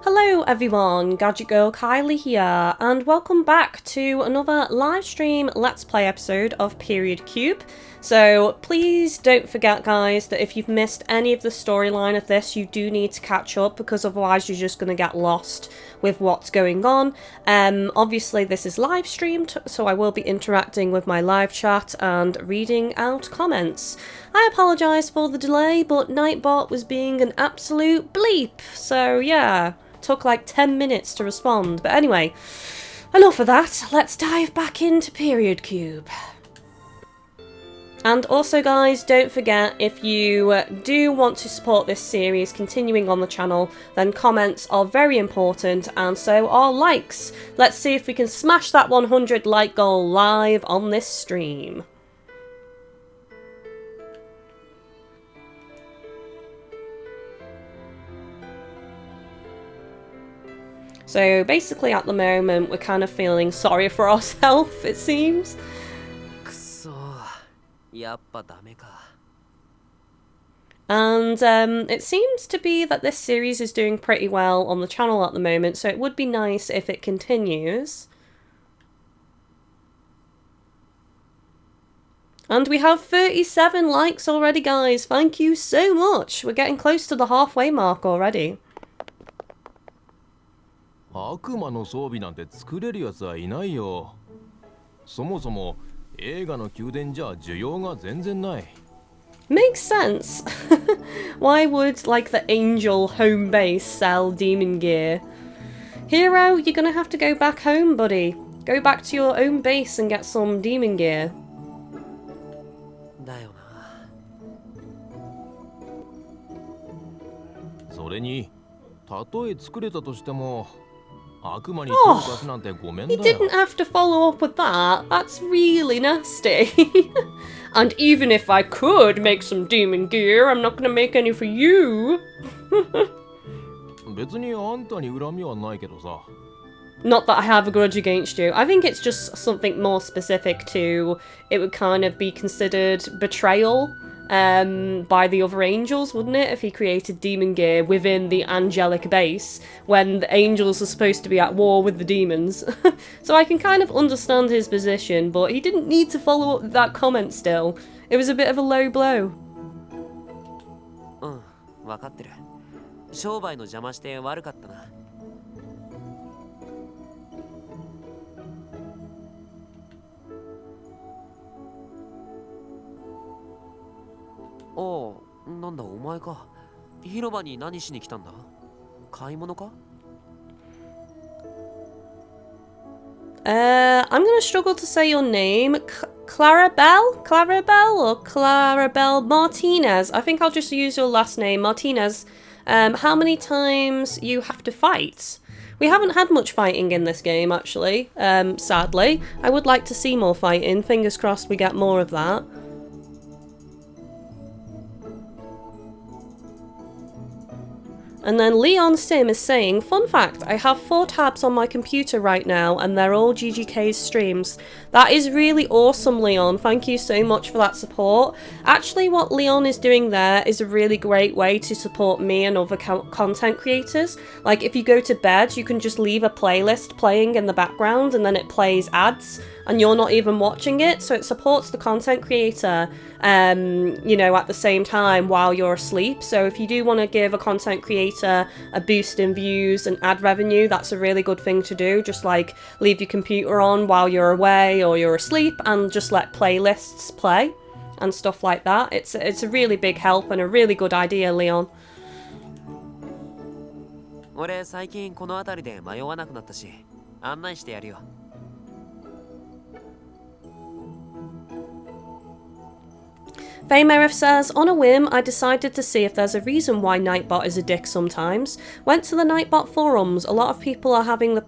Hello everyone, GadgetGirlKylie here, and welcome back to another live stream Let's Play episode of Period Cube. So please don't forget guys that if you've missed any of the storyline of this, you do need to catch up because otherwise you're just going to get lost with what's going on. Obviously this is live streamed, so I will be interacting with my live chat and reading out comments. I apologise for the delay, but Nightbot was being an absolute bleep, so yeah. Took like 10 minutes to respond, but anyway, enough of that, let's dive back into Period Cube. And also guys, don't forget, if you do want to support this series continuing on the channel, then comments are very important, and so are likes. Let's see if we can smash that 100 like goal live on this stream. So basically at the moment we're kind of feeling sorry for ourselves, it seems. And it seems to be that this series is doing pretty well on the channel at the moment, so it would be nice if it continues. And we have 37 likes already guys, thank you so much! We're getting close to the halfway mark already. 悪魔の装備なんて作れるやつはいないよ。そもそも映画の宮殿じゃ需要が全然ない。Makes sense. Why would like the angel home base sell demon gear? Hero, you're gonna have to go back home, buddy. Go back to your own base and get some demon gear. だよな。それに、たとえ作れたとしても。 Oh, he didn't have to follow up with that. That's really nasty. And even if I could make some demon gear, I'm not going to make any for you. Not that I have a grudge against you. I think it's just something more specific to, it would kind of be considered betrayal by the other angels, wouldn't it, if he created demon gear within the angelic base when the angels are supposed to be at war with the demons. So I can kind of understand his position, but he didn't need to follow up with that comment still. It was a bit of a low blow. わかってる。商売の邪魔して悪かったな。 おう、なんだお前か。広場に何しに来たんだ？買い物か？ I'm gonna struggle to say your name. Clarabelle? Clarabelle or Clarabelle Martinez? I think I'll just use your last name, Martinez. How many times you have to fight? We haven't had much fighting in this game, actually, sadly. I would like to see more fighting. Fingers crossed we get more of that. And then Leon Sim is saying, fun fact, I have 4 tabs on my computer right now and they're all GGK's streams. That is really awesome, Leon. Thank you so much for that support. Actually, what Leon is doing there is a really great way to support me and other content creators. Like, if you go to bed, you can just leave a playlist playing in the background and then it plays ads and you're not even watching it, so it supports the content creator, you know, at the same time while you're asleep. So if you do want to give a content creator a boost in views and ad revenue, that's a really good thing to do. Just like leave your computer on while you're away or you're asleep and just let playlists play and stuff like that. It's a really big help and a really good idea, Leon. 俺最近この辺りで迷わなくなったし、案内してやるよ。 Faymerif says, on a whim, I decided to see if there's a reason why Nightbot is a dick sometimes. Went to the Nightbot forums, a lot of people are having the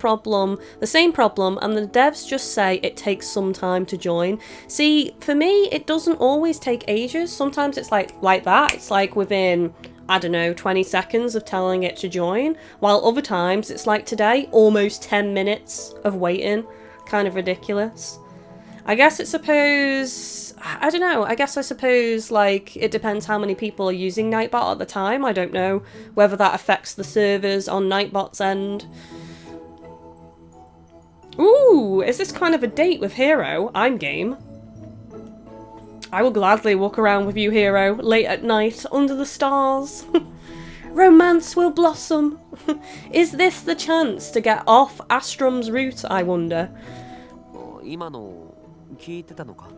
same problem, and the devs just say it takes some time to join. See, for me, it doesn't always take ages. Sometimes it's like that. It's like within, I don't know, 20 seconds of telling it to join, while other times it's like today, almost 10 minutes of waiting. Kind of ridiculous. I guess it's suppose... I don't know. I guess I suppose, like, it depends how many people are using Nightbot at the time. I don't know whether that affects the servers on Nightbot's end. Ooh, is this kind of a date with Hero? I'm game. I will gladly walk around with you, Hero, late at night, under the stars. Romance will blossom. Is this the chance to get off Astrum's route, I wonder? 今の聞いてたのか?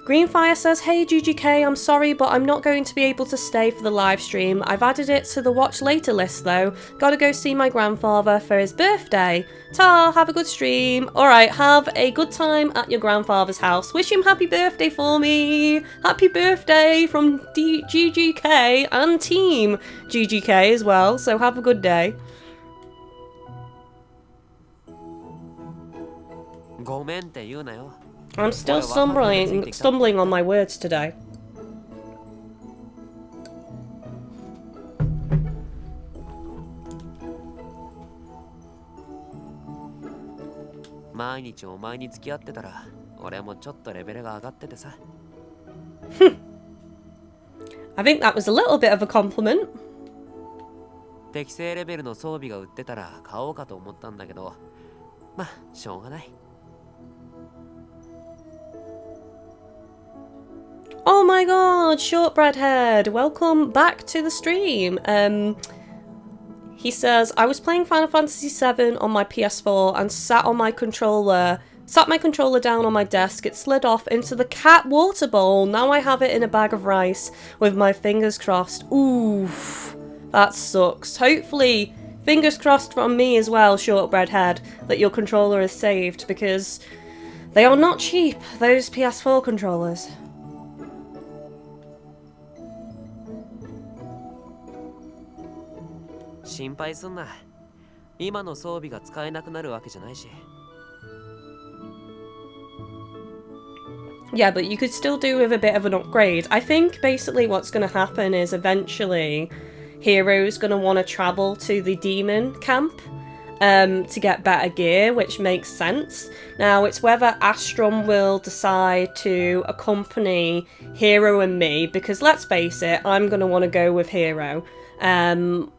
Greenfire says, hey GGK, I'm sorry, but I'm not going to be able to stay for the live stream. I've added it to the watch later list though. Gotta go see my grandfather for his birthday. Ta, have a good stream. Alright, have a good time at your grandfather's house. Wish him happy birthday for me. Happy birthday from GGK and team GGK as well, so have a good day. ごめんって言うなよ. I'm still stumbling on my words today. I think that was a little bit of a compliment. 適正レベルの装備が売ってたら買おうかと思ったんだけど、まあしょうがない。 Oh my god, Shortbread Head, welcome back to the stream. He says, I was playing Final Fantasy VII on my PS4 and sat my controller down on my desk. It slid off into the cat water bowl. Now I have it in a bag of rice with my fingers crossed. Oof, that sucks. Hopefully, fingers crossed from me as well, Shortbread Head, that your controller is saved because they are not cheap, those PS4 controllers. 心配すんな。今の装備が使えなくなるわけじゃないし。 Yeah, but you could still do with a bit of an upgrade. I think basically what's going to happen is eventually Hero's going to want to travel to the demon camp to get better gear, which makes sense. Now, it's whether ASTRUM will decide to accompany Hero and me, because let's face it, I'm going to want to go with Hero.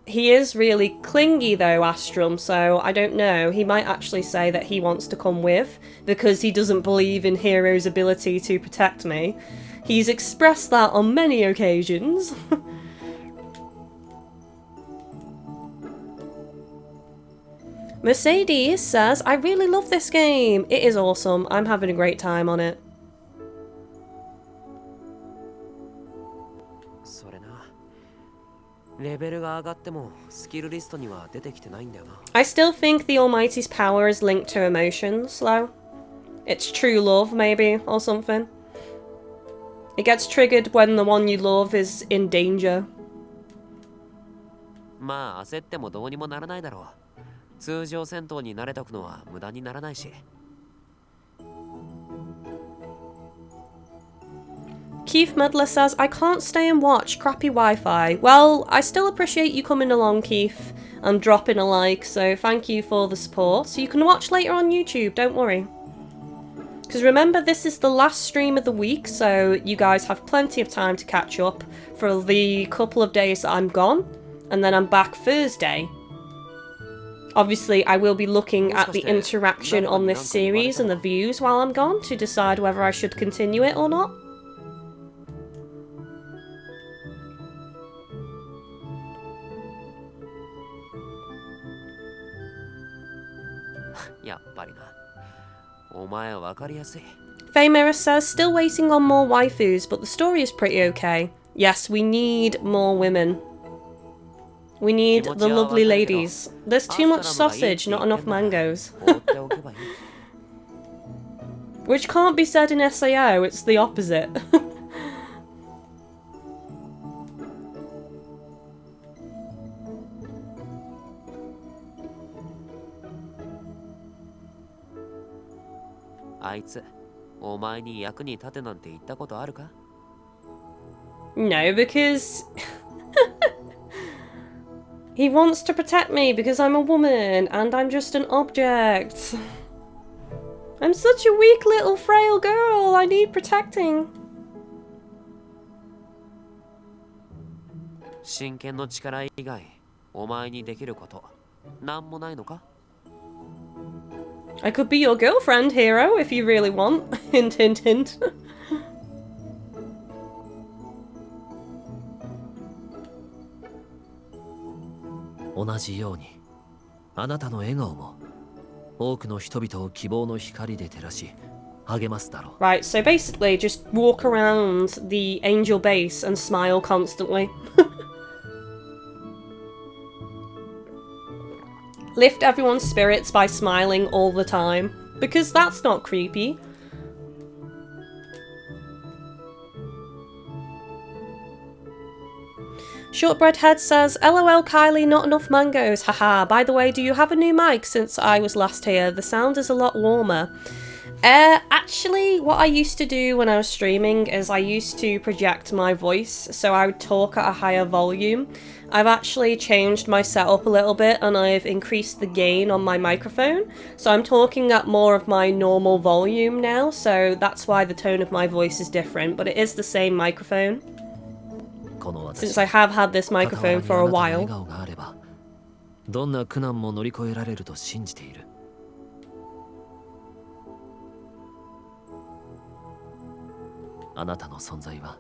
He is really clingy though, ASTRUM, so I don't know. He might actually say that he wants to come with because he doesn't believe in Hero's ability to protect me. He's expressed that on many occasions. Mercedes says, I really love this game. It is awesome. I'm having a great time on it. I still think the Almighty's power is linked to emotions, though. It's true love, maybe, or something. It gets triggered when the one you love is in danger. まあ焦ってもどうにもならないだろう。通常戦闘に慣れておくのは無駄にならないし。 Keith Medler says, I can't stay and watch, crappy Wi-Fi. Well, I still appreciate you coming along, Keith, and dropping a like, so thank you for the support. So you can watch later on YouTube, don't worry. Because remember, this is the last stream of the week, so you guys have plenty of time to catch up for the couple of days that I'm gone, and then I'm back Thursday. Obviously, I will be looking at the interaction on this series and the views while I'm gone to decide whether I should continue it or not. Faymira says, still waiting on more waifus, but the story is pretty okay. Yes, we need more women. We need the lovely ladies. There's too much sausage, not enough mangoes. Which can't be said in SAO, it's the opposite. No, because He wants to protect me because I'm a woman and I'm just an object. I'm such a weak little frail girl. I need protecting. 真剣の力以外、お前にできること、なんもないのか? I could be your girlfriend, Hero, if you really want. Hint, hint, hint. 同じように、あなたの笑顔も多くの人々を希望の光で照らし、励ますだろう。Right, so basically just walk around the angel base and smile constantly. Lift everyone's spirits by smiling all the time, because that's not creepy. Shortbread Head says, LOL Kylie, not enough mangoes, haha. By the way, do you have a new mic since I was last here? The sound is a lot warmer. Actually, what I used to do when I was streaming is I used to project my voice, so I would talk at a higher volume. I've actually changed my setup a little bit and I've increased the gain on my microphone, so I'm talking at more of my normal volume now, so that's why the tone of my voice is different, but it is the same microphone. Since I have had this microphone for a while. どんな苦難も乗り越えられると信じている。あなたの存在は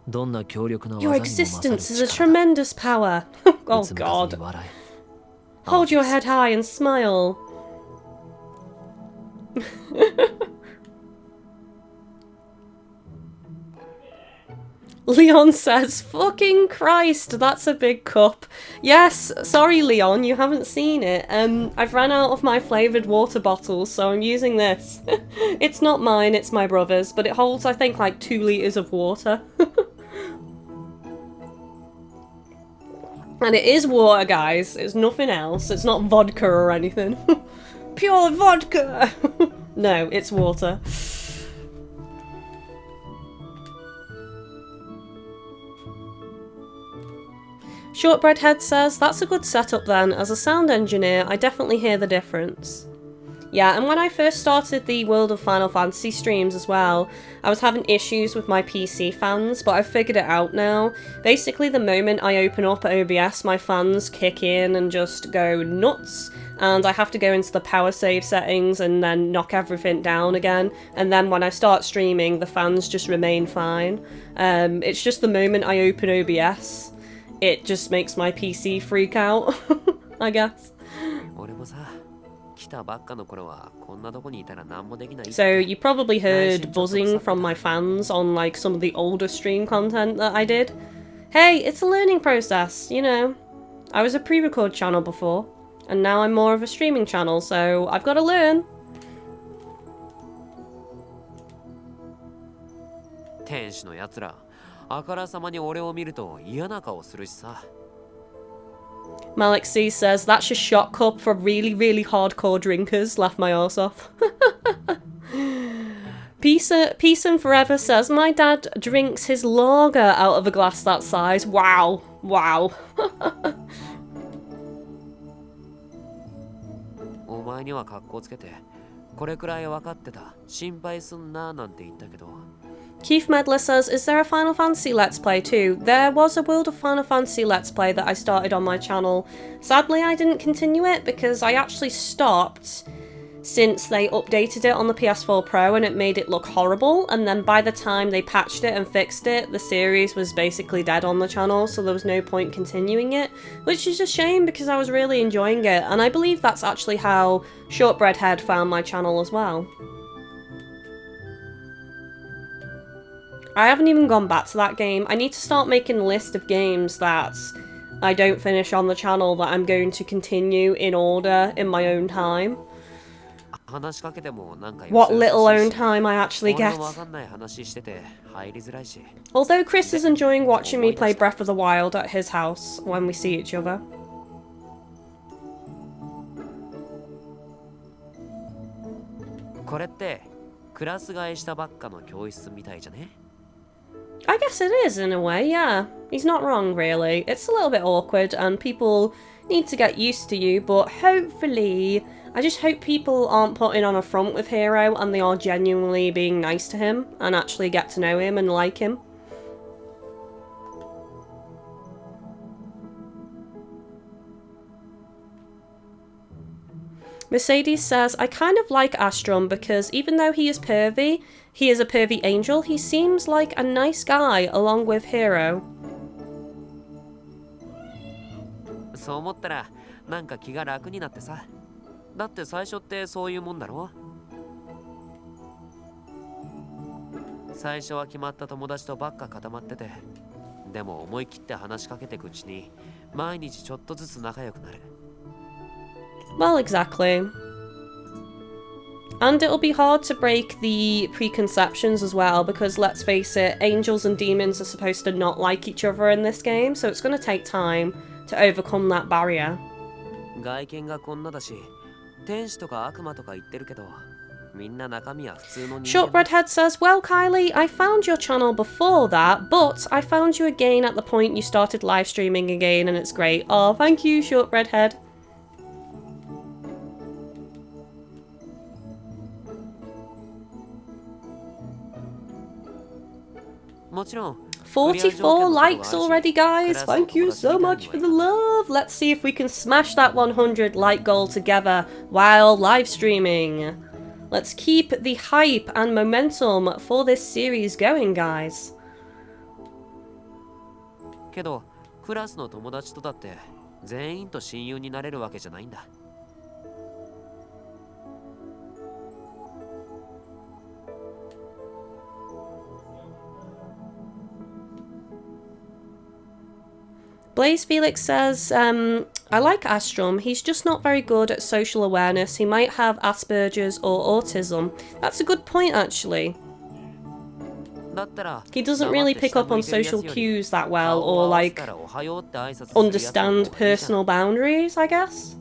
どんな強力な技に Your も勝る existence is a 力だ。 tremendous power. Oh god. Hold your head high and smile. Leon says, fucking Christ, that's a big cup. Yes, sorry Leon, you haven't seen it. I've ran out of my flavoured water bottles, so I'm using this. It's not mine, it's my brother's, but it holds, I think, like 2 litres of water. And it is water, guys. It's nothing else. It's not vodka or anything. Pure vodka! No, it's water. Shortbread Head says, that's a good setup then. As a sound engineer, I definitely hear the difference. Yeah, and when I first started the World of Final Fantasy streams as well, I was having issues with my PC fans, but I've figured it out now. Basically, the moment I open up OBS, my fans kick in and just go nuts, and I have to go into the power save settings and then knock everything down again, and then when I start streaming, the fans just remain fine. It's just the moment I open OBS, it just makes my PC freak out, I guess. So you probably heard buzzing from my fans on like some of the older stream content that I did. Hey, it's a learning process, you know. I was a pre-record channel before, and now I'm more of a streaming channel, so I've got to learn. Malik C says, that's a shot cup for really, really hardcore drinkers. Laugh my arse off. Peace and Forever says, my dad drinks his lager out of a glass that size. Wow. Wow. Keith Medler says, is there a Final Fantasy Let's Play too? There was a World of Final Fantasy Let's Play that I started on my channel. Sadly, I didn't continue it because I actually stopped since they updated it on the PS4 Pro and it made it look horrible, and then by the time they patched it and fixed it, the series was basically dead on the channel, so there was no point continuing it, which is a shame because I was really enjoying it, and I believe that's actually how Shortbread Head found my channel as well. I haven't even gone back to that game. I need to start making a list of games that I don't finish on the channel that I'm going to continue in order in my own time. What little own time I actually get. Although Chris is enjoying watching me play Breath of the Wild at his house when we see each other. I guess it is, in a way, yeah. He's not wrong, really. It's a little bit awkward, and people need to get used to you, but hopefully... I just hope people aren't putting on a front with Hiro, and they are genuinely being nice to him, and actually get to know him and like him. Mercedes says, I kind of like ASTRUM because even though he is pervy, he is a pervy angel, he seems like a nice guy along with Hiro. そう思ったらなんか気が楽になってさ。だって最初ってそういうもんだろ。最初は決まった友達とばっか固まってて、でも思い切って話しかけていくうちに毎日ちょっとずつ仲良くなる。 Well, exactly. And it'll be hard to break the preconceptions as well, because let's face it, angels and demons are supposed to not like each other in this game, so it's going to take time to overcome that barrier. 外見がこんなだし、天使とか悪魔とか言ってるけど、みんな中身は普通の人間。 Shortbreadhead says, well, Kylie, I found your channel before that, but I found you again at the point you started live streaming again, and it's great. Oh, thank you, Shortbreadhead. Mo 44 likes already, guys. Thank you so much for the love. Let's see if we can smash that 100 like goal together while live streaming. Let's keep the hype and momentum for this series going, guys. けど、クラスの友達とだって全員と親友になれるわけじゃないんだ。 Blaze Felix says, I like ASTRUM, he's just not very good at social awareness. He might have Asperger's or autism. That's a good point, actually. He doesn't really pick up on social cues that well, or like, understand personal boundaries, I guess.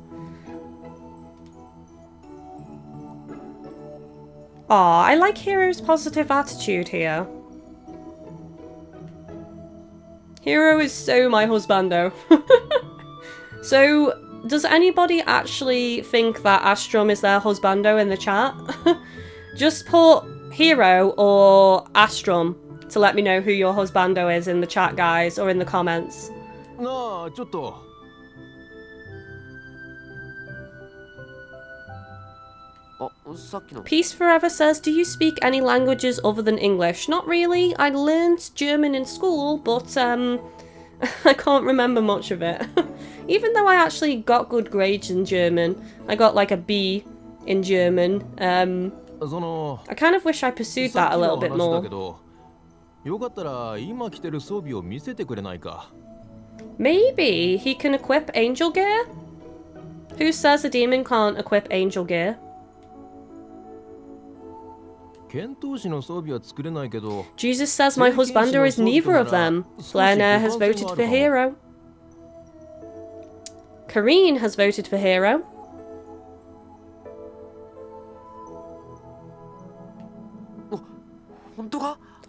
Aw, I like Hiro's positive attitude here. Hiro is so my husbando. So, does anybody actually think that ASTRUM is their husbando in the chat? Just put Hiro or ASTRUM to let me know who your husbando is in the chat, guys, or in the comments. No, ちょっと。 Peace Forever says, do you speak any languages other than English? Not really. I learned German in school, but I can't remember much of it. Even though I actually got good grades in German. I got like a B in German. I kind of wish I pursued that a little bit more. Maybe he can equip angel gear? Who says a demon can't equip angel gear? Jesus says my husbando is neither of them. Flairnair has voted for Hiro. Kareen has voted for Hiro.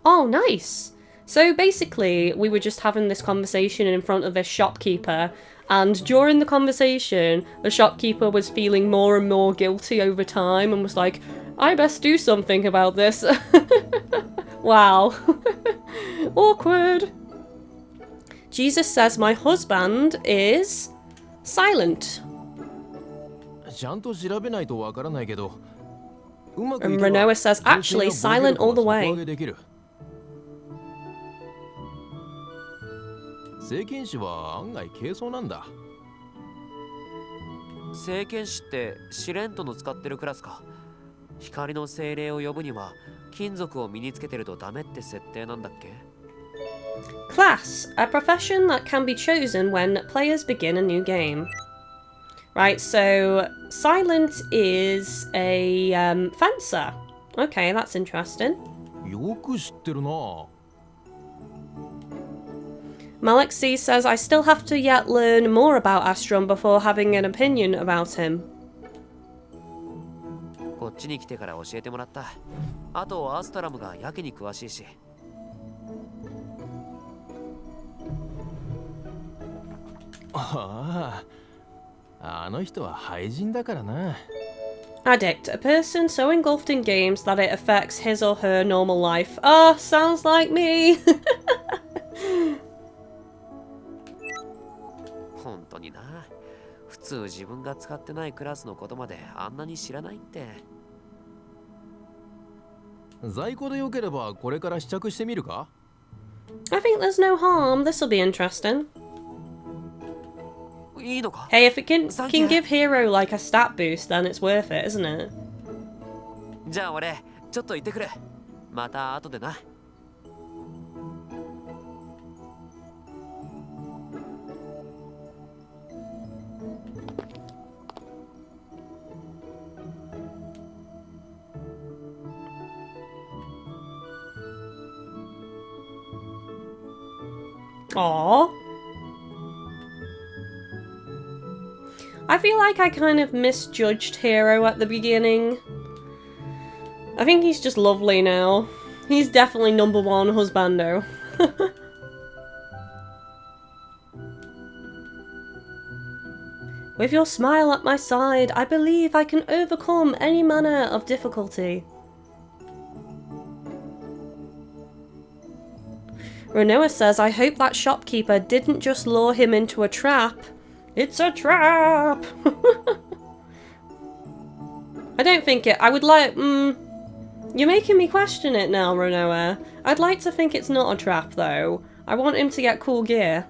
Oh, nice. So basically, we were just having this conversation in front of this shopkeeper, and during the conversation, the shopkeeper was feeling more and more guilty over time and was like, I best do something about this. Wow. Awkward. Jesus says my husband is silent. And Renoa says actually silent all the way. 聖剣士は案外軽装なんだ。聖剣士って試練との使ってるクラスか。光の精霊を呼ぶには金属を身につけてるとダメって設定なんだっけ? Class, a profession that can be chosen when players begin a new game. Right, so Silent is a fencer. Okay, that's interesting. よく知ってるな。 Malexi says, I still have to yet learn more about ASTRUM before having an opinion about him. こっちに来てから教えてもらった。あとアストラムがやけに詳しいし。ああ、あの人は廃人だからな。Addict, a person so engulfed in games that it affects his or her normal life. Ah, sounds like me! 本当にな。普通自分が使ってないクラスのことまであんなに知らないって。在庫でよければこれから試着してみるか？ I think there's no harm. This'll be interesting. いいのか？ Hey, if it can Thank you. give Hero like a stat boost, then it's worth it, isn't it? じゃあ俺ちょっと行ってくる。また後でな。Aww. I feel like I kind of misjudged Hero at the beginning. I think he's just lovely now. He's definitely #1 husbando. With your smile at my side, I believe I can overcome any manner of difficulty. Renoa says, I hope that shopkeeper didn't just lure him into a trap. It's a trap! I don't think it. I would like. You're making me question it now, Renoa. I'd like to think it's not a trap, though. I want him to get cool gear.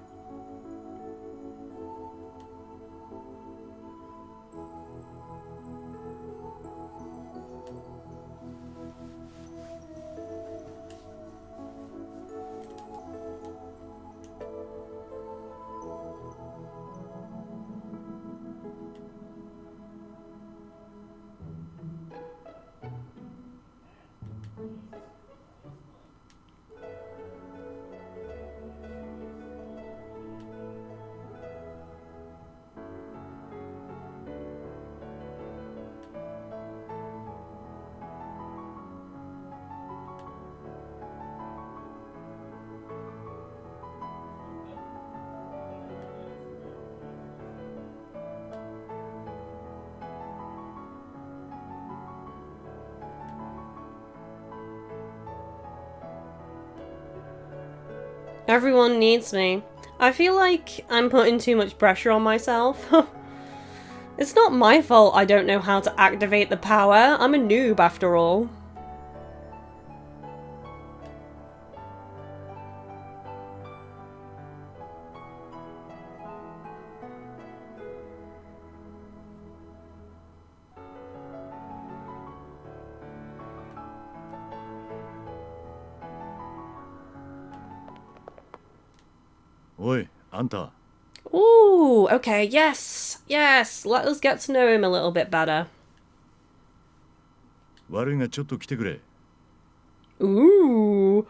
Everyone needs me. I feel like I'm putting too much pressure on myself. It's not my fault I don't know how to activate the power. I'm a noob after all. Oi, Anta. Ooh, okay, yes, yes. Let us get to know him a little bit better. 悪いがちょっと来てくれ。 Ooh,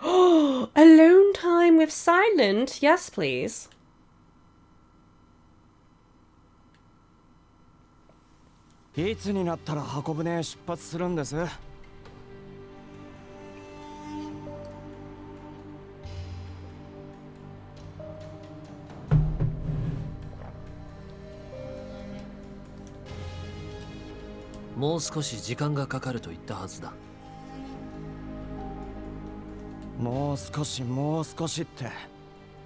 alone time with Silent. Yes, please. いつになったら箱舟出発するんです？もう少し時間がかかると言ったはずだ。もう少しって。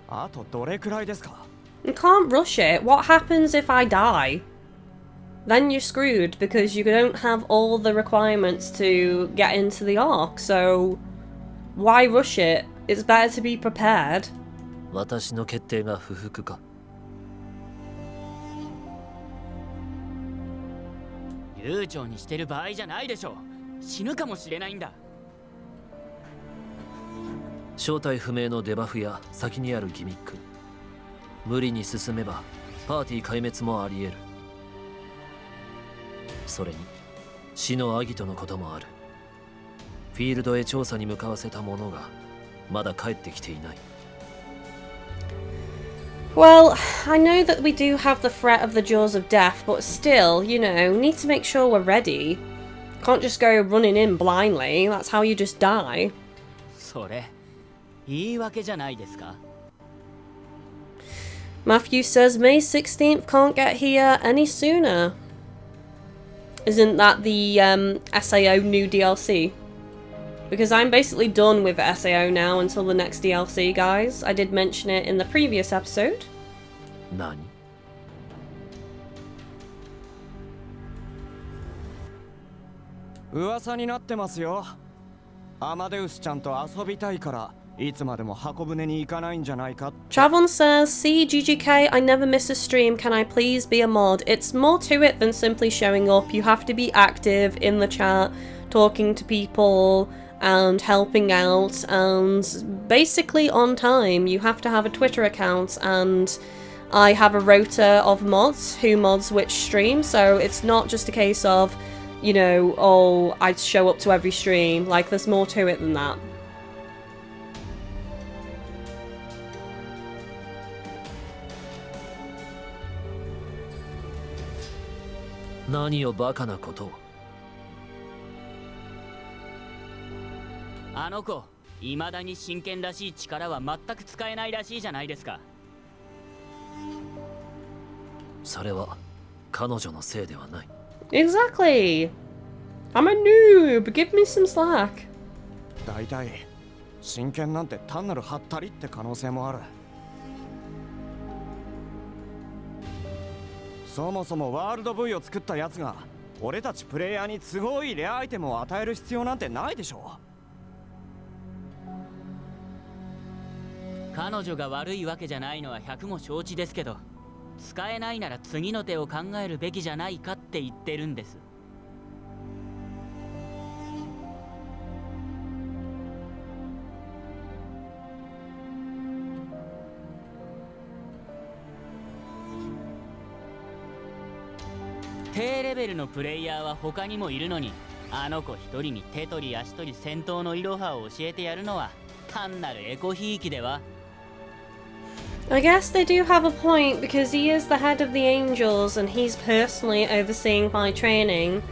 あとどれくらいですか？ You can't rush it. What happens if I die? Then you're screwed because you don't have all the requirements to get into the Ark, so why rush it? It's better to be prepared. 私の決定が不服か？悠長にしてる場合じゃないでしょ。死ぬかもしれないんだ。正体不明のデバフや先にあるギミック、無理に進めばパーティー壊滅もあり得る。それに死のアギトのこともある。フィールドへ調査に向かわせた者がまだ帰ってきていない。Well, I know that we do have the threat of the jaws of death, but still, you know, need to make sure we're ready. Can't just go running in blindly, that's how you just die. それ言い訳じゃないですか？ Matthew says May 16th, can't get here any sooner. Isn't that the SAO new DLC? Because I'm basically done with SAO now until the next DLC, guys. I did mention it in the previous episode. 何 噂になってますよ。アマデウスちゃんと遊びたいからいつまでも箱舟に行かないんじゃないか。Travon says, see GGK, I never miss a stream, can I please be a mod? It's more to it than simply showing up. You have to be active in the chat, talking to people and helping out and basically on time. You have to have a Twitter account, and I have a rota of mods who mods which stream, so it's not just a case of, you know, oh, I show up to every stream. Like, there's more to it than that. 何をバカなことを。あの子未だに真剣らしい力は全く使えないらしいじゃないですか。それは彼女のせいではない。 Exactly. I'm a noob. Give me some slack. だいたい真剣なんて単なるハったりって可能性もある。そもそもワールド V を作ったやつが俺たちプレイヤーに都合いいレアアイテムを与える必要なんてないでしょ。彼女が悪いわけじゃないのは百も承知ですけど、使えないなら次の手を考えるべきじゃないかって言ってるんです。低レベルのプレイヤーは他にもいるのに、あの子一人に手取り足取り戦闘のイロハを教えてやるのは単なるエコひいきでは。I guess they do have a point, because he is the head of the Angels and he's personally overseeing my training.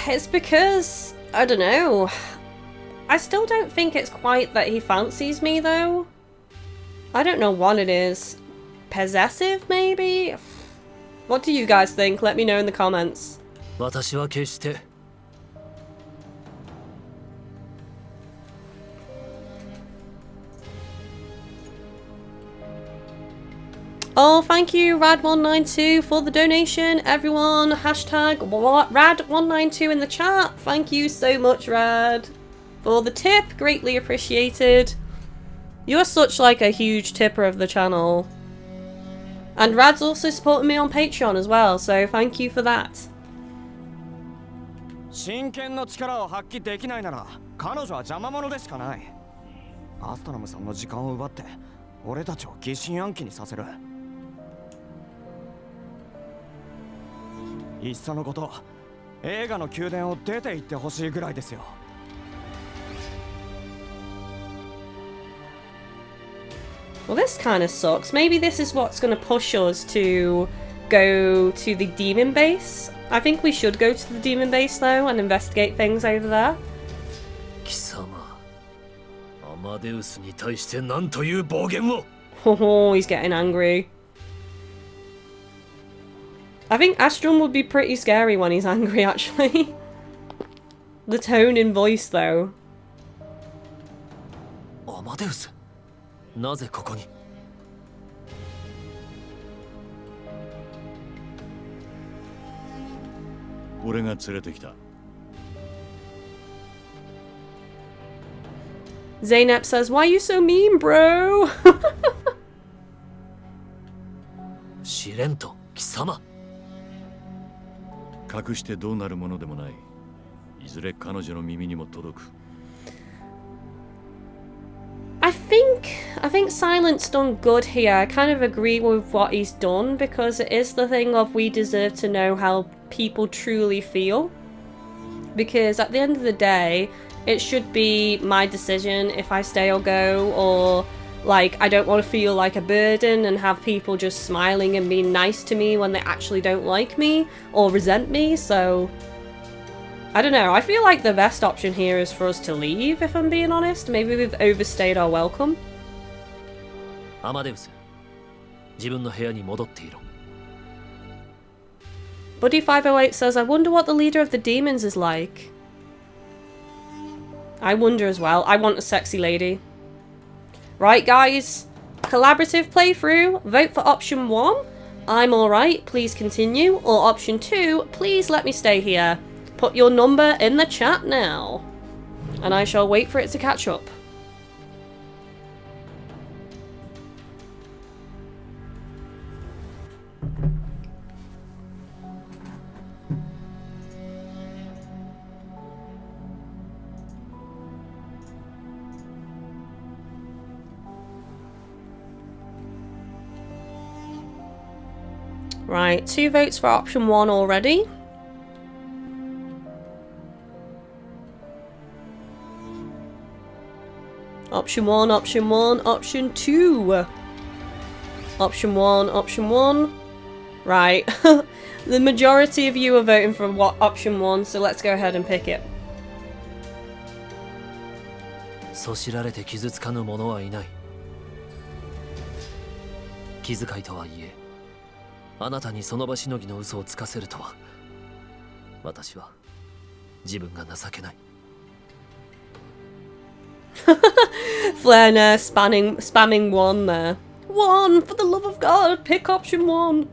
It's because, I don't know, I still don't think it's quite that he fancies me though. I don't know what it is. Possessive maybe? What do you guys think? Let me know in the comments. 私は決して。 Oh, thank you, Rad192, for the donation. Everyone, hashtag Rad192 in the chat. Thank you so much, Rad, for the tip. Greatly appreciated. You're such like a huge tipper of the channel. And Rad's also supporting me on Patreon as well, so thank you for that. 真剣の力を発揮できないなら彼女は邪魔者でしかない。アストラムさんの時間を奪って俺たちを疑心暗鬼にさせる。いっそのこと映画の宮殿を出て行ってほしいぐらいですよ。Well, this kind of sucks. Maybe this is what's going to push us to go to the demon base. I think we should go to the demon base though and investigate things over there. 貴様、アマデウスに対して何という暴言を。 Oh, he's getting angry. I think ASTRUM would be pretty scary when he's angry, actually. The tone in voice, though. アマデウス、なぜここに。俺が連れてきた。 Zaynep says, "Why are you so mean, bro?" 試練と貴様。隠してどうなるものでもない。いずれ彼女の耳にも届く。I think Silent's done good here. I kind of agree with what he's done, because it is the thing of we deserve to know how people truly feel. Because at the end of the day, it should be my decision if I stay or go, or like I don't want to feel like a burden and have people just smiling and being nice to me when they actually don't like me or resent me. So I don't know, I feel like the best option here is for us to leave, if I'm being honest. Maybe we've overstayed our welcome. アマデウス、自分の部屋に戻っていろ。 Buddy508 says, I wonder what the leader of the demons is like. I wonder as well. I want a sexy lady. Right, guys. Collaborative playthrough. Vote for option 1. I'm alright, please continue. Or option 2, please let me stay here. Put your number in the chat now. And I shall wait for it to catch up. Right, 2 votes for option 1 already. Option 1, option 1, option 2. Option 1, option 1. Right. The majority of you are voting for what option 1, so let's go ahead and pick it. そしられて傷つかぬ者はいない。気遣いとはいえ、あなたにその場しのぎの嘘をつかせるとは、私は自分が情けない。 Flair there, spamming 1 there. 1! For the love of God, pick option 1!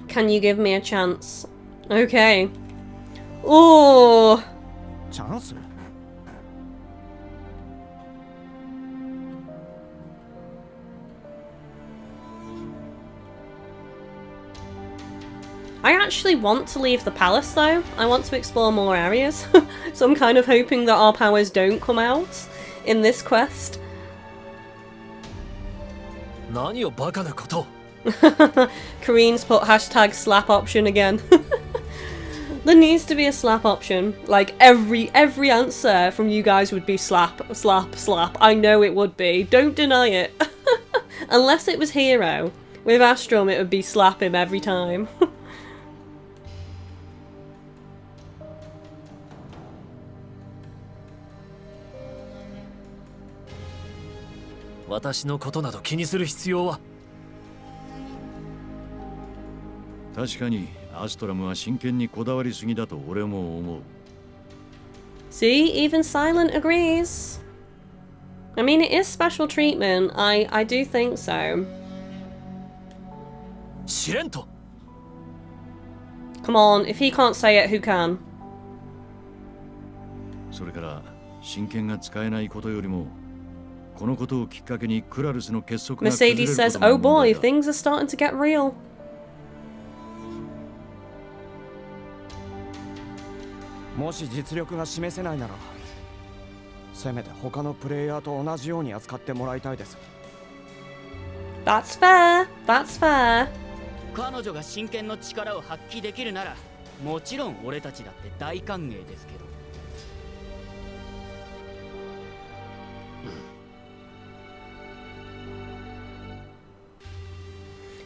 Can you give me a chance? Okay. Oh, チャンス I actually want to leave the palace though. I want to explore more areas. So I'm kind of hoping that our powers don't come out in this quest. 何をバカなことを。 Kareen's put hashtag slap option again. There needs to be a slap option. Like every answer from you guys would be slap, slap, slap. I know it would be. Don't deny it. Unless it was Hero. With ASTRUM it would be slap him every time. 私のことなど気にする必要は。 確かにアストラムは真剣にこだわりすぎだと俺も思う。 See, even Silent agrees. I mean, it is special treatment. I do think so. 試練と。 Come on, if he can't say it, who can? それから真剣が使えないことよりも、このことをきっかけにクラルスの結束が崩れる Mercedes こと says, が oh 問題 boy, だ。 things are starting to get real. もし実力が示せないならせめて他のプレイヤーと同じように扱ってもらいたいです。 That's fair. That's fair. 彼女が真剣の力を発揮できるならもちろん俺たちだって大歓迎ですけど。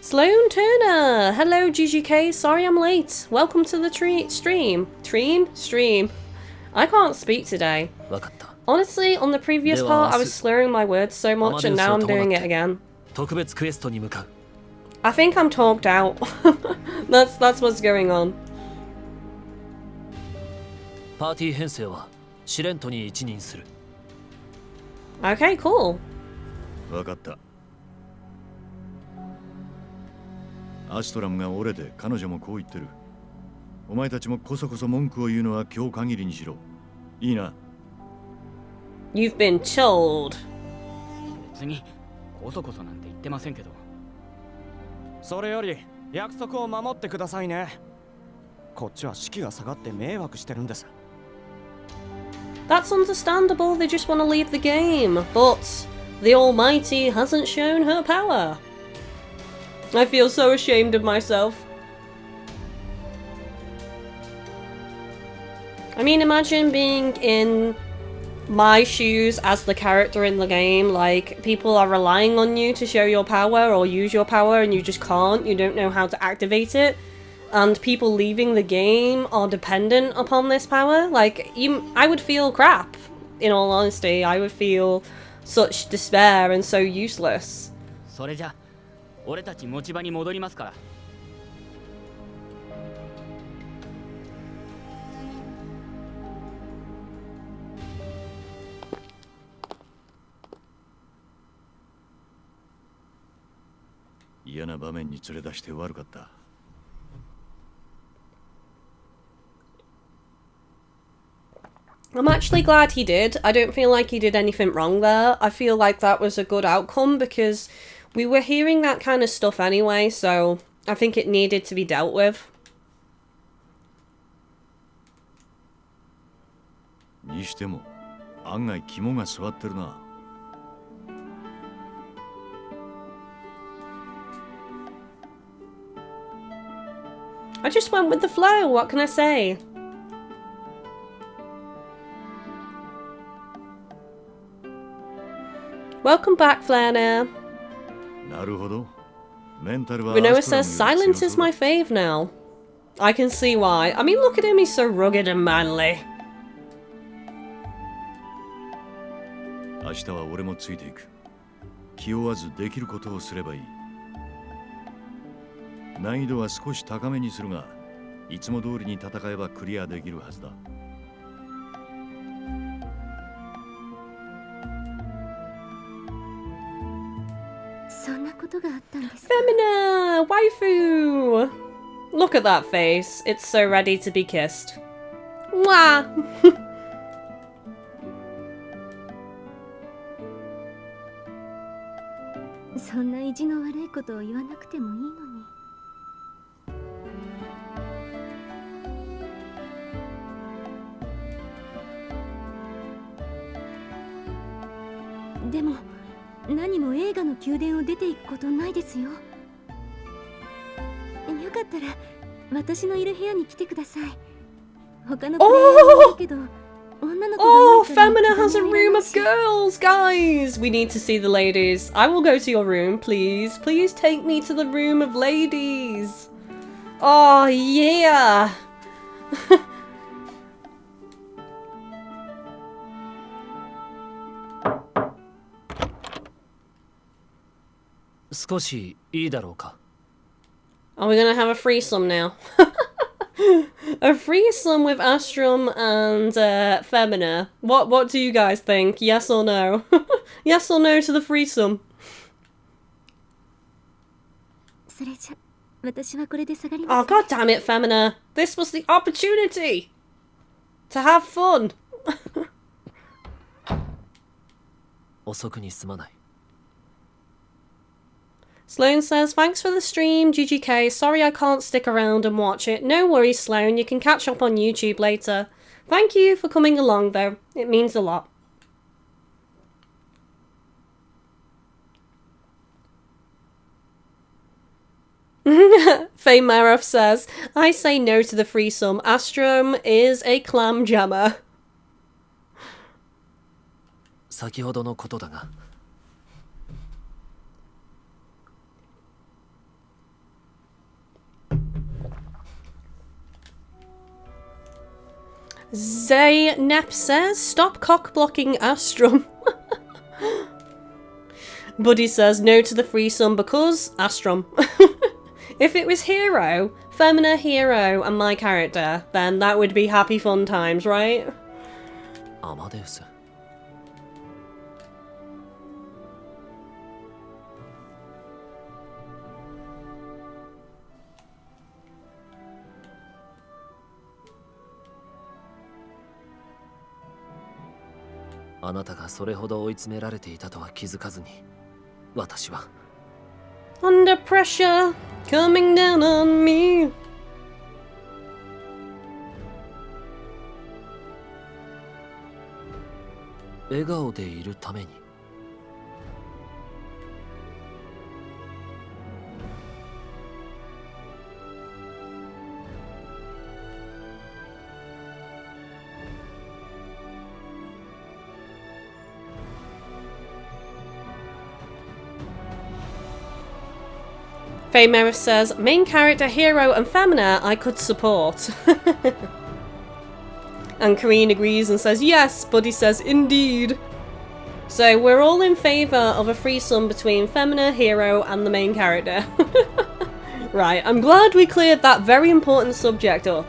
Sloan Turner! Hello GGK, sorry I'm late. Welcome to the stream. Stream? I can't speak today. わかった。 Honestly, on the previous part, I was slurring my words so much and now I'm doing it again. 特別クエストに向かう。 I think I'm talked out. That's what's going on. パーティー編成は試練とに一任する。 Okay, cool. わかった。アストラムが折れて彼女もこう言ってる。お前たちもこそこそ文句を言うのは今日限りにしろ。いいな。 You've been told. 別にこそこそなんて言ってませんけど。それより約束を守ってくださいね。こっちは士気が下がって迷惑してるんです。 That's understandable, they just want to leave the game, but the Almighty hasn't shown her power. I feel so ashamed of myself. I mean, imagine being in my shoes as the character in the game. Like, people are relying on you to show your power or use your power and you just can't. You don't know how to activate it. And people leaving the game are dependent upon this power. Like, I would feel crap, in all honesty. I would feel such despair and so useless. それじゃ俺たち持ち場に戻りますから。嫌な場面に連れ出して悪かった。I'm actually glad he did. I don't feel like he did anything wrong there. I feel like that was a good outcome because we were hearing that kind of stuff anyway, so I think it needed to be dealt with. にしても案外肝が据わってるな。I just went with the flow, what can I say? Welcome back, Flair. なるほど。メンタルは Renoa says silence is my fave now. I can see why. I mean, look at him, he's so rugged and manly. 明日は俺もついていく。気負わずできることをすればいい。難易度は少し高めにするが、いつも通りに戦えばクリアできるはずだ。そんなことがあったんですか。 Femina! Waifu! Look at that face. It's so ready to be kissed. Mwah! そんな意地の悪いことを言わなくてもいいのに。でも何も映画の宮殿を出ていくことないですよ。よかったら私のいる部屋に来てください。他のプレイヤーもいるけど、女の子が Oh, 多いから Femina has a 子供 room もい of るし。 girls, guys! We need to see the ladies. I will go to your room, please. Please take me to the room of ladies. Oh, yeah! 少しいいだろうか。 Are we gonna have a threesome now? A threesome with Astrum and Femina. What do you guys think? Yes or no? Yes or no to the threesome? それじゃ私はこれで下がりま Oh, す。 god damn it, Femina. This was the opportunity to have fun. 遅くにすまない。 Sloan says, thanks for the stream, GGK. Sorry I can't stick around and watch it. No worries, Sloan. You can catch up on YouTube later. Thank you for coming along, though. It means a lot. Faye Maroff says, I say no to the threesome. Astrum is a clam jammer. 先ほどのことだが。 Zaynep says, stop cock-blocking Astrum. Buddy says, no to the threesome because Astrum. If it was Hero, Femina, Hero, and my character, then that would be happy fun times, right? アマデウス。 あなたがそれほど追い詰められていたとは気づかずに、私は。 Under pressure, coming down on me. 笑顔でいるために。Faye Merriff says, main character, hero, and femina I could support. And Kareen agrees and says, yes, Buddy says, indeed. So we're all in favour of a threesome between femina, hero, and the main character. Right, I'm glad we cleared that very important subject up.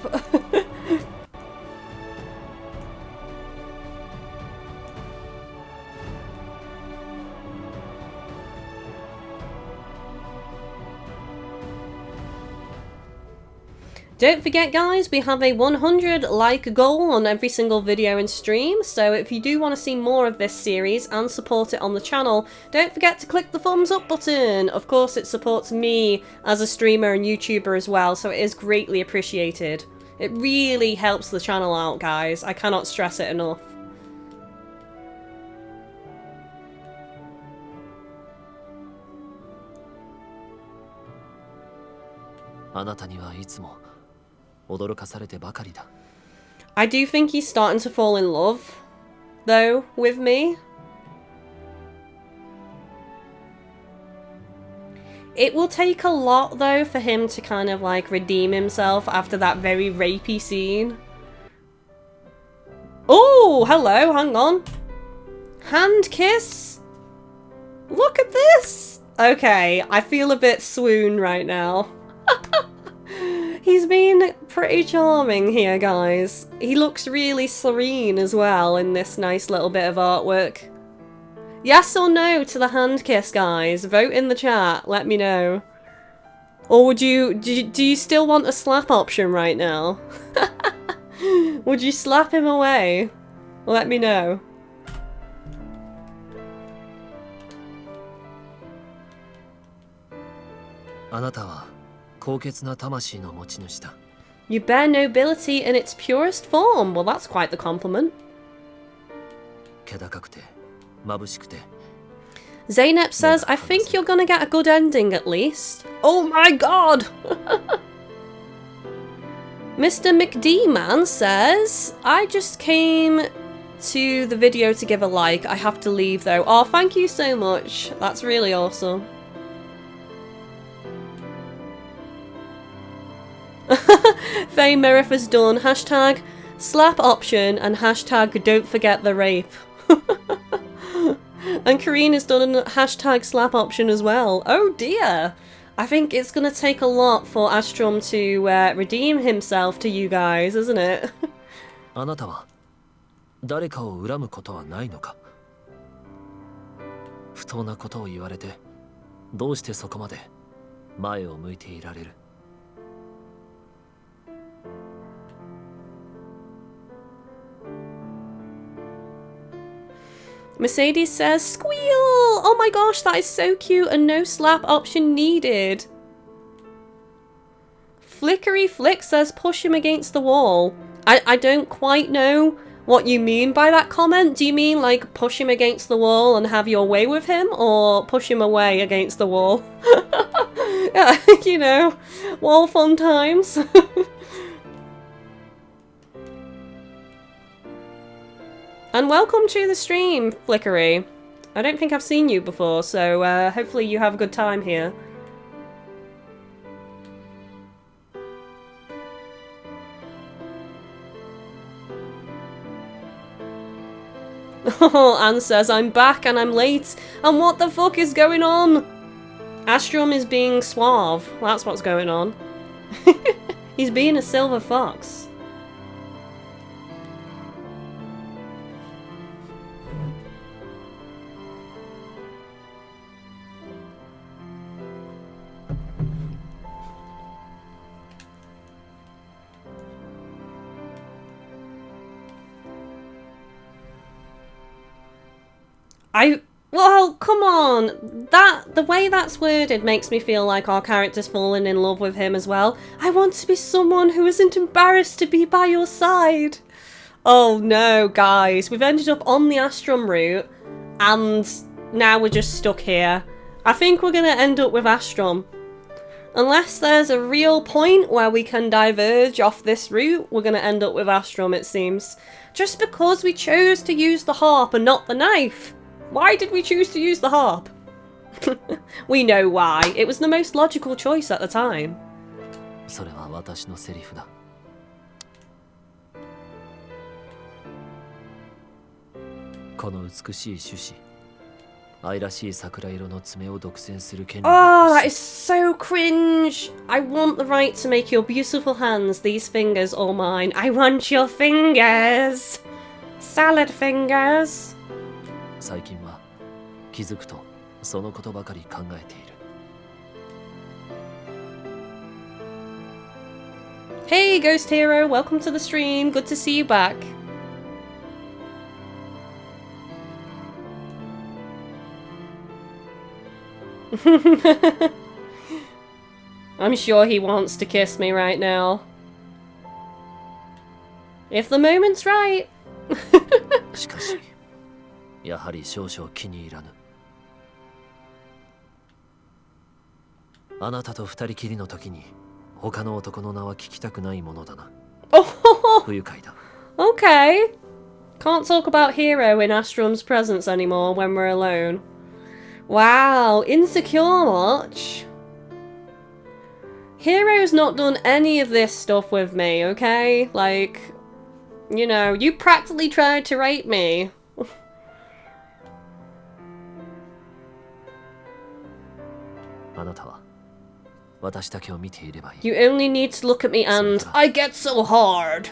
Don't forget guys, we have a 100 like goal on every single video and stream, so if you do want to see more of this series and support it on the channel, don't forget to click the thumbs up button. Of course it supports me as a streamer and YouTuber as well, so it is greatly appreciated. It really helps the channel out guys, I cannot stress it enough. I do think he's starting to fall in love, though, with me. It will take a lot, though, for him to kind of, like, redeem himself after that very rapey scene. Oh, hello, hang on. Hand kiss? Look at this! Okay, I feel a bit swoon right now. He's been pretty charming here, guys. He looks really serene as well in this nice little bit of artwork. Yes or no to the hand kiss, guys? Vote in the chat, let me know. Or would you, do you still want a slap option right now? Would you slap him away? Let me know. You bear nobility in its purest form. Well, that's quite the compliment. Zaynep says, I think you're gonna get a good ending at least. Oh my god! Mr. McD-Man says, I just came to the video to give a like. I have to leave though. Oh, thank you so much. That's really awesome. Faye Merriff has done hashtag slap option and hashtag don't forget the rape. And Kareen has done a hashtag slap option as well. Oh dear! I think it's gonna take a lot for ASTRUM to redeem himself to you guys, isn't it? Mercedes says, squeal! Oh my gosh, that is so cute and no slap option needed. Flickery Flick says, push him against the wall. I don't quite know what you mean by that comment. Do you mean like push him against the wall and have your way with him, or push him away against the wall? Yeah, you know, wall fun times. And welcome to the stream, Flickery. I don't think I've seen you before, so hopefully you have a good time here. Oh, Anne says, I'm back and I'm late. And what the fuck is going on? ASTRUM is being suave. That's what's going on. He's being a silver fox. Well, come on. The way that's worded makes me feel like our character's fallen in love with him as well. I want to be someone who isn't embarrassed to be by your side. Oh no, guys. We've ended up on the ASTRUM route, and now we're just stuck here. I think we're going to end up with ASTRUM. Unless there's a real point where we can diverge off this route, we're going to end up with ASTRUM, it seems. Just because we chose to use the harp and not the knife. Why did we choose to use the harp? We know why. It was the most logical choice at the time. それは私のセリフだ。この美しい種子、愛らしい桜色の爪を独占する権利 Oh, を that is so cringe. I want the right to make your beautiful hands, these fingers, all mine. I want your fingers. Salad fingers. 最近は気づくとそのことばかり考えている。Hey, Ghost Hero, welcome to the stream. Good to see you back. I'm sure he wants to kiss me right now. If the moment's right. しかし、やはり少々気に入らぬ。あなたと二人きりの時に他の男の名は聞きたくないものだな。不愉快だ。Okay. Can't talk about Hero in Astrum's presence anymore when we're alone. Wow, insecure much? Hero's not done any of this stuff with me, okay? Like, you know, you practically tried to rape me. あなたは私だけを見ていればいい。 You only need to look at me and I get so hard.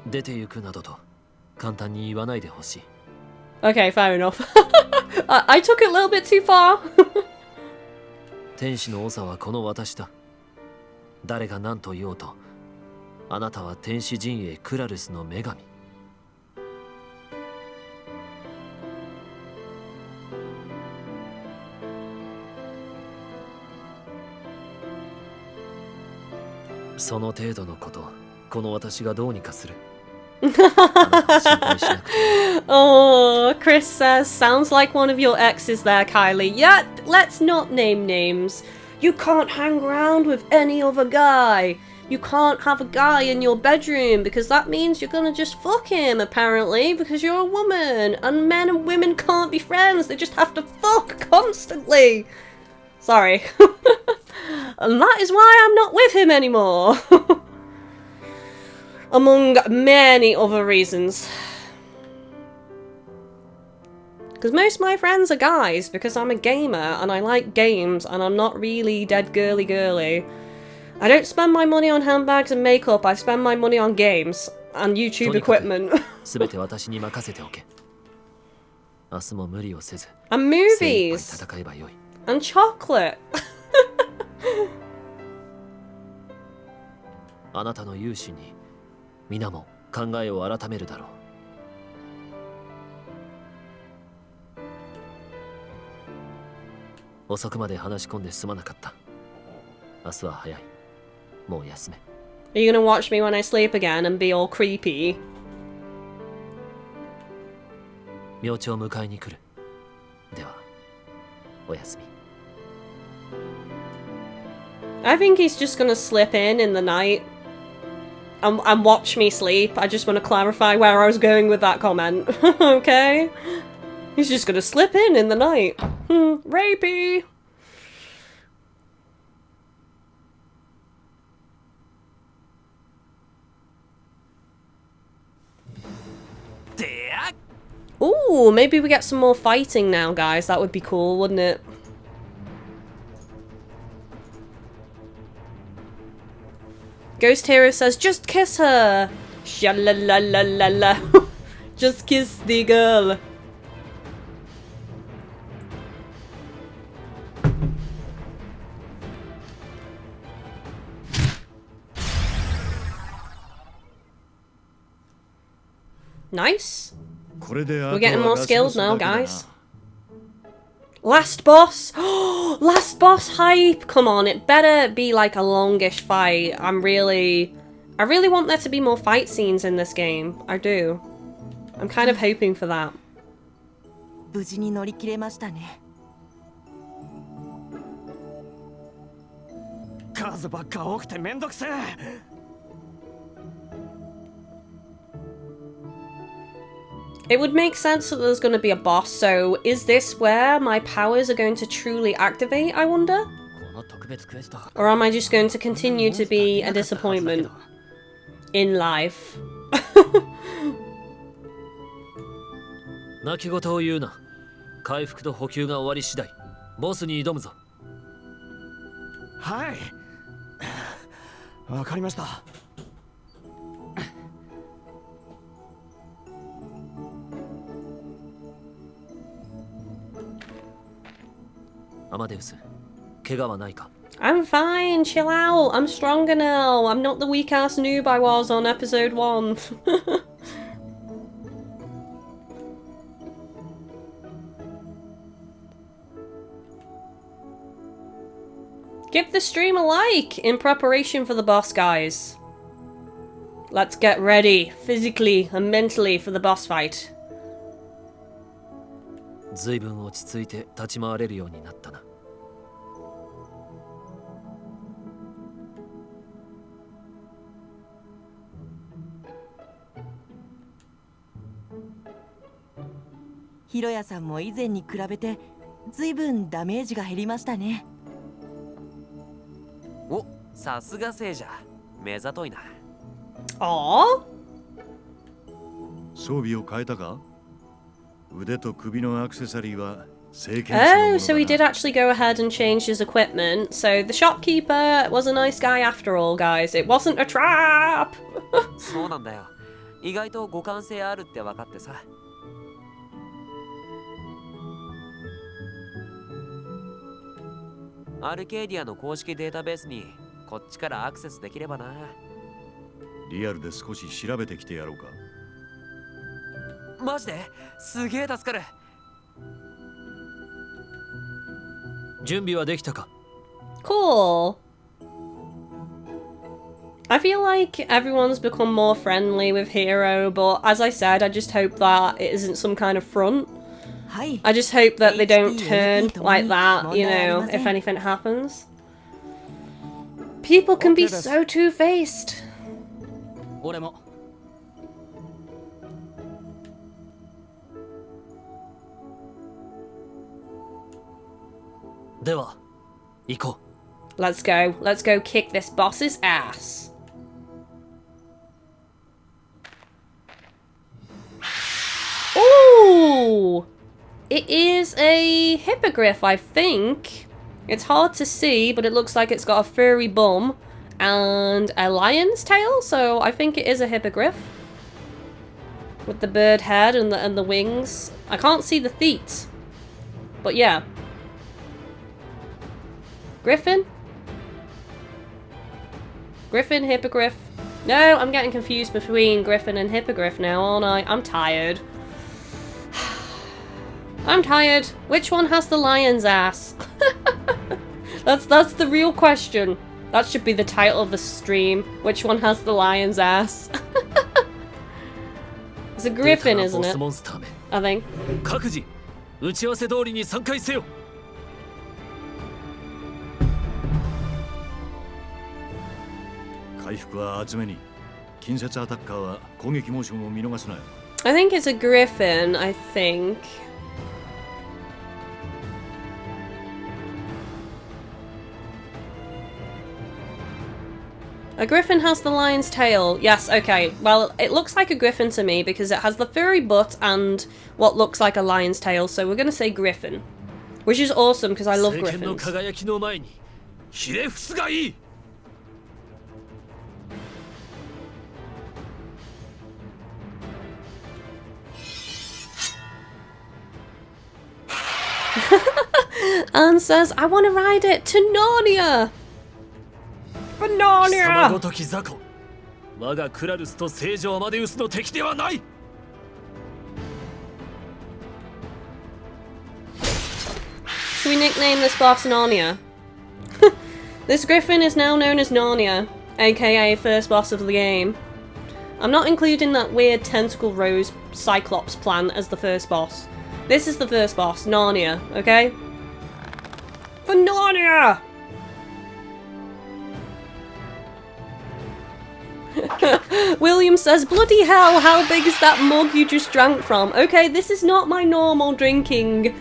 出て行くなどと簡単に言わないでほしい。Okay, fair enough. I took it a little bit too far. 天使の長はこの私だ。誰が何と言おうと、あなたは天使陣営クラルスの女神。その程度のこと、この私がどうにかする。Oh, Chris says, sounds like one of your exes there, Kylie. Yeah, let's not name names. You can't hang around with any other guy. You can't have a guy in your bedroom because that means you're gonna just fuck him, apparently, because you're a woman. And men and women can't be friends, they just have to fuck constantly. Sorry. And that is why I'm not with him anymore. Among many other reasons. Because most of my friends are guys, because I'm a gamer and I like games and I'm not really dead girly. I don't spend my money on handbags and makeup, I spend my money on games and YouTube equipment. すべて私に任せておけ。明日も無理をせず。 And movies. 戦えばよい。 And chocolate. あなたの勇姿に皆も考えを改めるだろう。遅くまで話し込んですまなかった。明日は早い。もう休め。 Are you gonna watch me when I sleep again and be all creepy? 明朝迎えに来る。では、おやすみ。 I think he's just gonna slip in the night and watch me sleep. I just want to clarify where I was going with that comment. Okay? He's just gonna slip in the night. Rapey! Ooh, maybe we get some more fighting now, guys. That would be cool, wouldn't it? Ghost Hero says, just kiss her! Sha-la-la-la-la-la. Just kiss the girl. Nice. We're getting more skilled now, guys. Last boss! Last boss hype! Come on, it better be like a longish fight. I really want there to be more fight scenes in this game. I do. I'm kind of hoping for that. 無事に乗り切れましたね。数ばっか多くてめんどくせえ。It would make sense that there's going to be a boss, so is this where my powers are going to truly activate, I wonder? Or am I just going to continue to be a disappointment in life? 泣き言を言うな。回復と補給が終わり次第、ボスに挑むぞ。はい。わかりました。アマデウス、怪我はないか？ I'm fine, chill out. I'm stronger now. I'm not the weak ass noob I was on episode 1. Give the stream a like in preparation for the boss, guys. Let's get ready, physically and mentally, for the boss fight. ずいぶん落ち着いて立ち回れるようになったな。ヒロヤさんも以前に比べてずいぶんダメージが減りましたね。お、さすが聖者。目ざといな。Aww. 装備を変えたか？腕と首のアクセサリーは聖剣士のも Oh, の so he だ did な。 actually go ahead and change his equipment. So the shopkeeper was a nice guy after all, guys. It wasn't a trap! そうなんだよ。意外と互換性あるって分かってさ。アルケーディアの公式データベースにこっちからアクセスできればな。リアルで少し調べてきてやろうか。マジですげえ助かる。準備はできたか？ Cool. I feel like everyone's become more friendly with Hero, but as I said, I just hope that it isn't some kind of front. はい。 I just hope that they don't turn like that, you know, if anything happens. People can be so two-faced. 俺も。では、行こう。 Let's go. Let's go kick this boss's ass. Ooh! It is a hippogriff, I think. It's hard to see, but it looks like it's got a furry bum and a lion's tail, so I think it is a hippogriff. With the bird head and the wings. I can't see the feet. But yeah. Griffin? Griffin, hippogriff. No, I'm getting confused between griffin and hippogriff now, aren't I? I'm tired. I'm tired. Which one has the lion's ass? That's the real question. That should be the title of the stream. Which one has the lion's ass? It's a griffin, isn't it? I think. 各自、打ち合わせ通りに3回せよ。回復は集めに。近接アタッカーは攻撃モーションを見逃すなよ。I think it's a griffin, I think. A griffin has the lion's tail. Yes, okay. Well, it looks like a griffin to me because it has the furry butt and what looks like a lion's tail, so we're going to say griffin. Which is awesome because I love 聖剣の griffins. 輝きの前に、ひれ伏すがいい。 Anne says, I want to ride it to Narnia! For 貴様 Narnia! ごとき雑魚。我がクラルスと聖女アマデウスの敵ではない。 Should we nickname this boss Narnia? This griffin is now known as Narnia, aka first boss of the game. I'm not including that weird tentacle rose cyclops plant as the first boss. This is the first boss, Narnia, okay? For Narnia! William says, bloody hell, how big is that mug you just drank from? Okay, this is not my normal drinking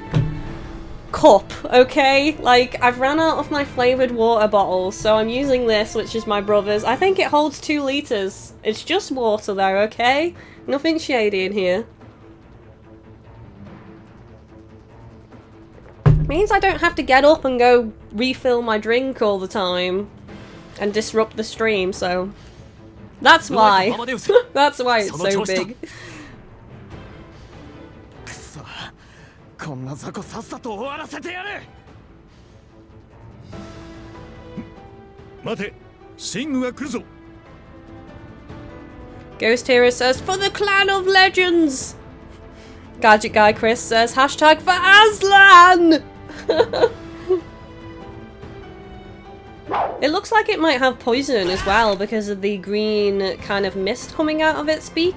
cup, okay? Like, I've ran out of my flavoured water bottles, so I'm using this, which is my brother's. I think it holds 2 litres. It's just water there, okay? Nothing shady in here. Means I don't have to get up and go refill my drink all the time and disrupt the stream, so that's why. That's why it's so big. こんな雑魚さっさと終わらせてやる。待て、スイングが来るぞ。 Ghost Hero says, for the clan of legends! Gadget Guy Chris says, hashtag for Aslan! It looks like it might have poison as well because of the green kind of mist coming out of its beak.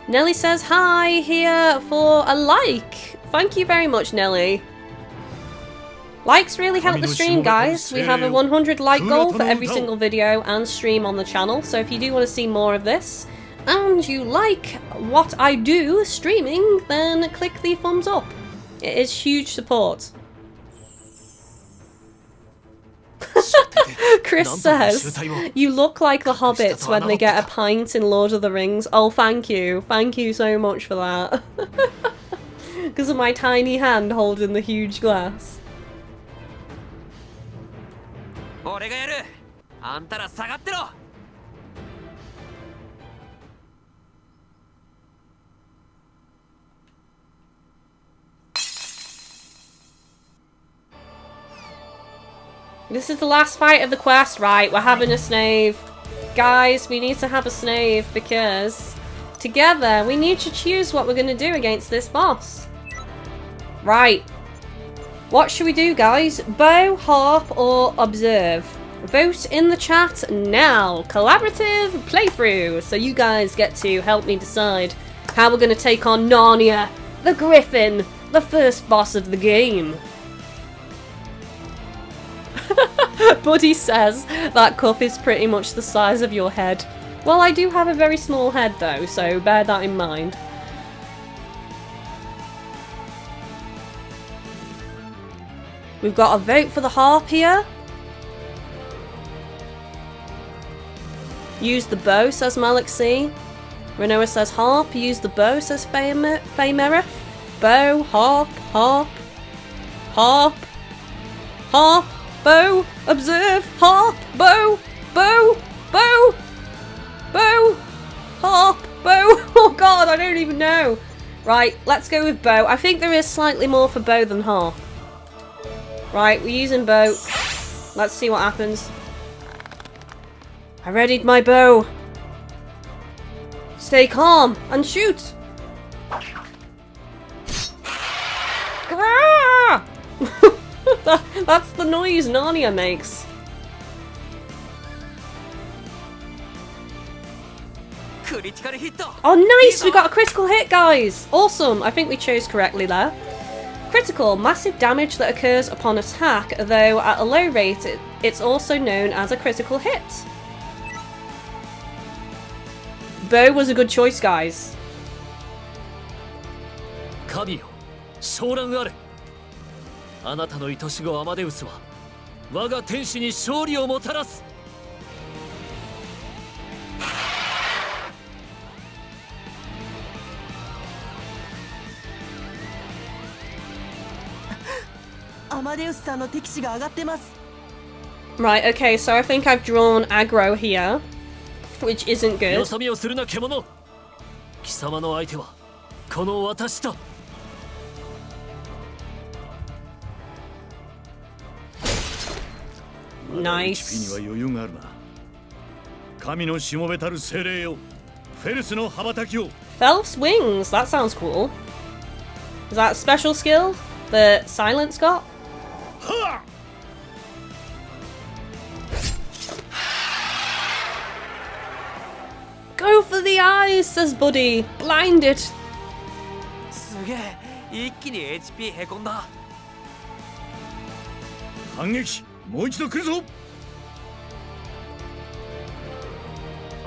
Nelly says, hi, here for a like. Thank you very much, Nelly. Likes really help the stream, guys. We have a 100 like goal for every single video and stream on the channel, so if you do want to see more of this, and you like what I do streaming, then click the thumbs up. It is huge support. Chris says, you look like the hobbits when they get a pint in Lord of the Rings. Oh, thank you. Thank you so much for that. Because of my tiny hand holding the huge glass. This is the last fight of the quest, right? We're having a snave. Guys, we need to have a snave because together we need to choose what we're going to do against this boss. Right. What should we do, guys? Bow, harp, or observe? Vote in the chat now. Collaborative playthrough. So you guys get to help me decide how we're going to take on Narnia, the Griffin, the first boss of the game. Buddy says that cup is pretty much the size of your head. Well, I do have a very small head though, so bear that in mind. We've got a vote for the harp here. Use the bow, says Malik C. Renoa says harp. Use the bow, says Faye Merith. Bow, harp, harp, harp, harp. Bow, observe, harp, bow, bow, bow, bow, harp, bow. Oh god, I don't even know. Right, let's go with bow. I think there is slightly more for bow than harp. Right, we're using bow. Let's see what happens. I readied my bow. Stay calm and shoot. Ah! That's the noise Narnia makes. Oh nice! We got a critical hit, guys! Awesome! I think we chose correctly there. Critical, massive damage that occurs upon attack, though at a low rate it's also known as a critical hit. Bow was a good choice, guys. Kami, 昇蘭あれ。あなたの愛し子アマデウスは我が天使に勝利をもたらす。アマデウスさんの敵視が上がってます。 Right, okay, so I think I've drawn aggro here, which isn't good. よそ見をするな獣。貴様の相手はこの私だ。 Nice. には余裕があるな。神のしもべたる精霊よ。フェルスの羽ばたきを。Felf's wings. That sounds cool. Is that a special skill that Silence got? Go for the eyes, says Buddy. Blinded. すげえ、一気に HP へこんだ。反撃もう一度来るぞ。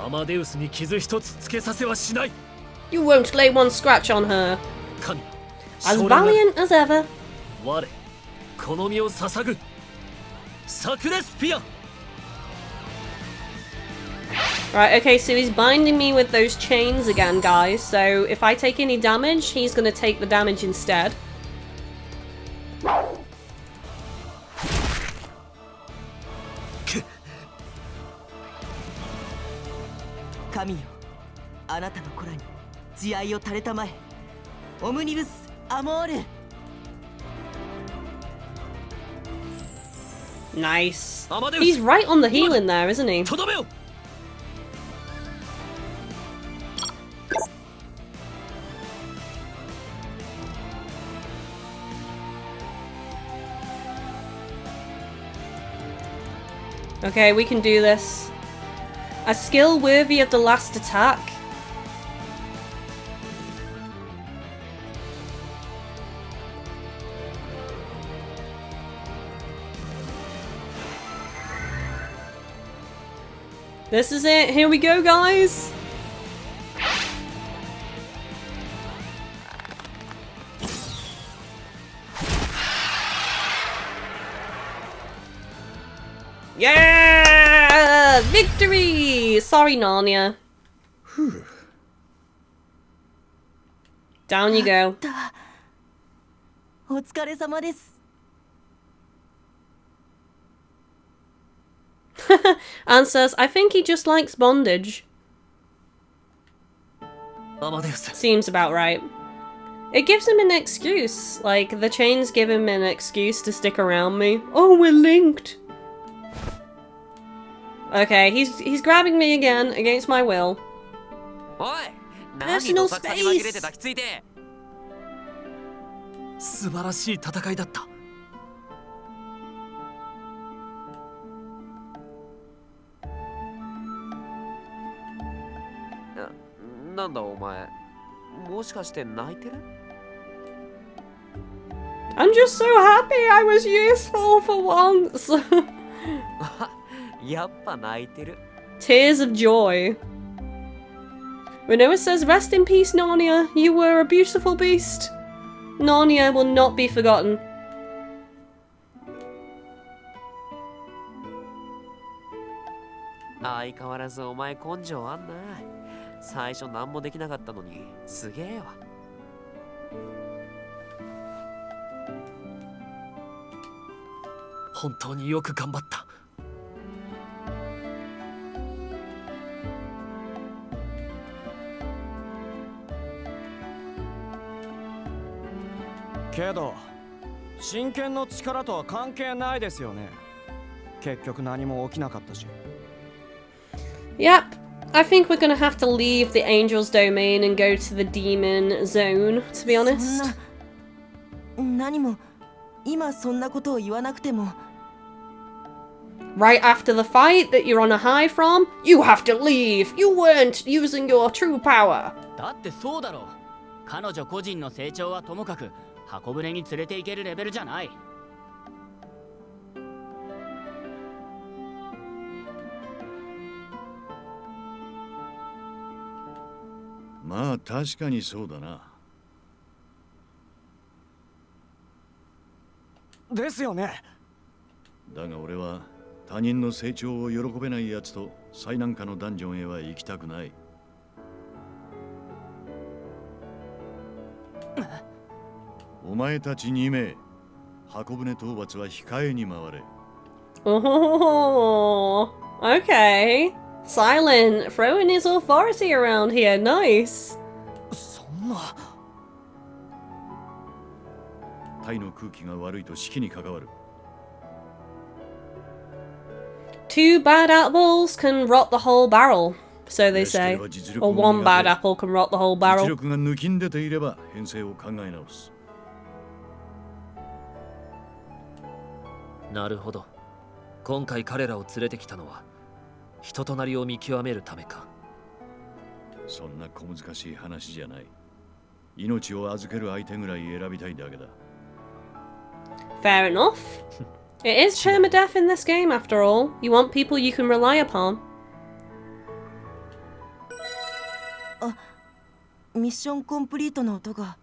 アマデウスに傷一つつけさせはしない。 You won't lay one scratch on her. 神 As 少年が valiant as ever. 我この身を捧ぐサクレスピア。 Right, okay, so he's binding me with those chains again, guys. So if I take any damage, he's gonna take the damage instead. 神よ、あなたの子らに慈愛を垂れたまえ。オムニブス・アモール。 Nice. アマデウス He's right on the healing there, isn't he? とどめよ。 Okay, we can do this. A skill worthy of the last attack. This is it. Here we go, guys. Yeah! Victory! Sorry, Narnia. Down you go. お疲れ様です。 Anne says, I think he just likes bondage. アマデウス Seems about right. It gives him an excuse. Like, the chains give him an excuse to stick around me. Oh, we're linked. Okay, he's grabbing me again against my will. おい、 Personal 何どさくさに紛れて抱きついて。素晴らしい戦いだった。なんだお前、もしかして泣いてる？ I'm just so happy I was useful for once. やっぱ泣いてる。 Tears of joy. Renoa says, Rest in peace, Narnia. You were a beautiful beast. Narnia will not be forgotten. 相変わらずお前根性あんな。最初何もできなかったのにすげえわ。本当によく頑張った。けど真剣の力とは関係ないですよね。結局何も起きなかったし。 Yep. I think we're gonna have to leave the Angel's domain and go to the demon zone, to be honest. 何も今そんなことを言わなくても。 Right after the fight that you're on a high from, you have to leave. You weren't using your true power. だってそうだろう。彼女個人の成長はともかく箱舟に連れて行けるレベルじゃない。まあ確かにそうだな。ですよね。だが俺は他人の成長を喜べないやつと最難関のダンジョンへは行きたくない。お前たち2名、箱舟討伐は控えに回れ。 Oh, okay. Silent, throwing his authority around here. Nice. そんな。タイの空気が悪いと士気に関わる。 Two bad apples can rot the whole barrel, so they say. Or one bad apple can rot the whole 実 barrel. 力が抜きんでていれば編成を考え直す。なるほど。今回彼らを連れてきたのは人となりを見極めるためか。そんな小難しい話じゃない。命を預ける相手ぐらい選びたいだけだ。Fair enough. It is permadeath in this game, after all. You want people you can rely upon. ミッションコンプリートの音が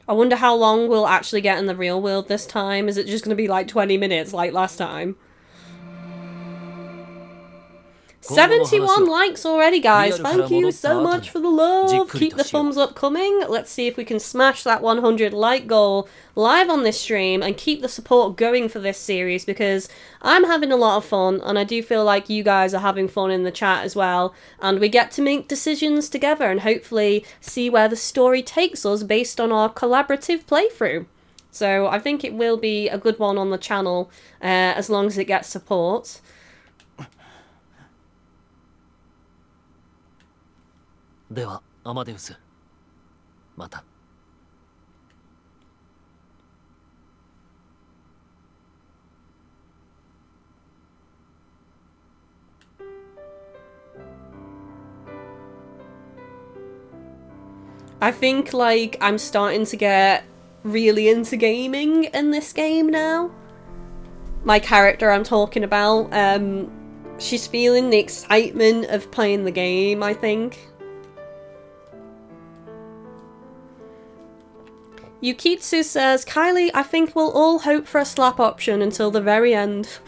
I wonder how long we'll actually get in the real world this time. Is it just going to be like 20 minutes like last time? 71 likes already, guys. Thank you so much for the love. Keep the thumbs up coming. Let's see if we can smash that 100 like goal live on this stream and keep the support going for this series, because I'm having a lot of fun and I do feel like you guys are having fun in the chat as well, and we get to make decisions together and hopefully see where the story takes us based on our collaborative playthrough. So I think it will be a good one on the channel as long as it gets support. ではアマデウス、また。I think like I'm starting to get really into gaming in this game now. My character I'm talking about, she's feeling the excitement of playing the game, I think. Yukitsu says, Kylie, I think we'll all hope for a slap option until the very end.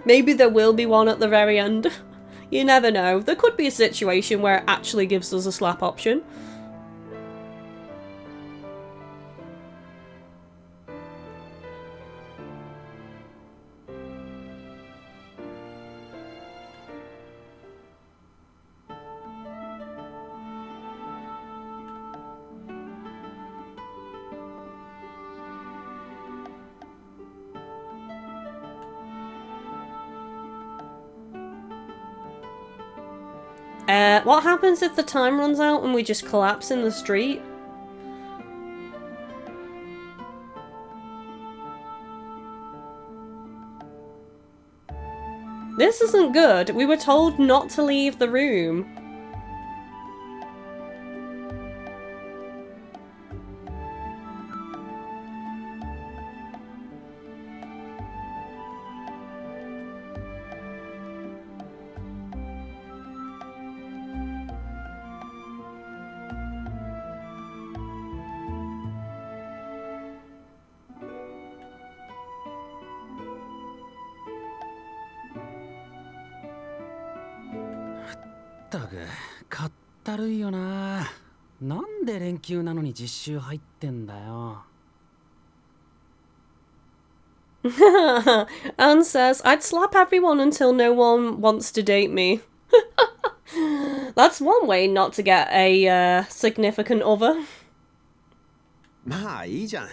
Maybe there will be one at the very end. You never know. There could be a situation where it actually gives us a slap option. What happens if the time runs out and we just collapse in the street? This isn't good. We were told not to leave the room. Anne says, I'd slap everyone until no one wants to date me. That's one way not to get a significant other. まあいいじゃん。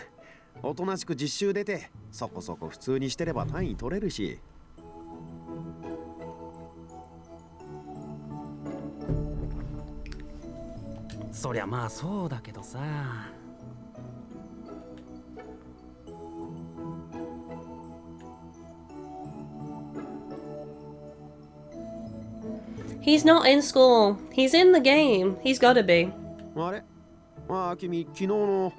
おとなしく実習出て、そこそこ普通にしてれば単位取れるし。そりゃまあそうだけどさ。He's not in school. He's in the game. He's gotta be. あれ？ああ、君昨日の。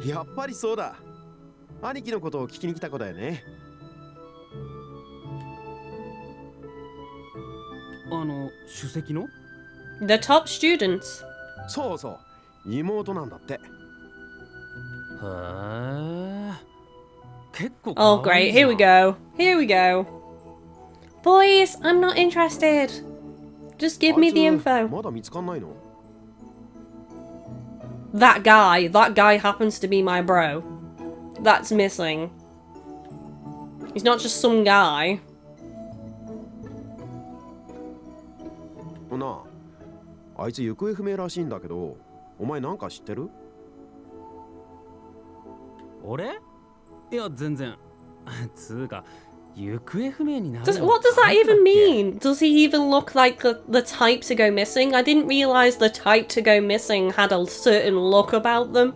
やっぱりそうだ。兄貴のことを聞きに来た子だよね。首席の？ The top students. そうそう。妹なんだって。Oh great, here we go. Here we go. Boys, I'm not interested. Just give me the info. まだ見つかんないの？ That guy happens to be my bro. That's missing. He's not just some guy. なあ、あいつ行方不明らしいんだけど、お前なんか知ってる？俺？いや全然。つうか、行方不明になる。What does that even mean? Does he even look like the type to go missing? I didn't realize the type to go missing had a certain look about them.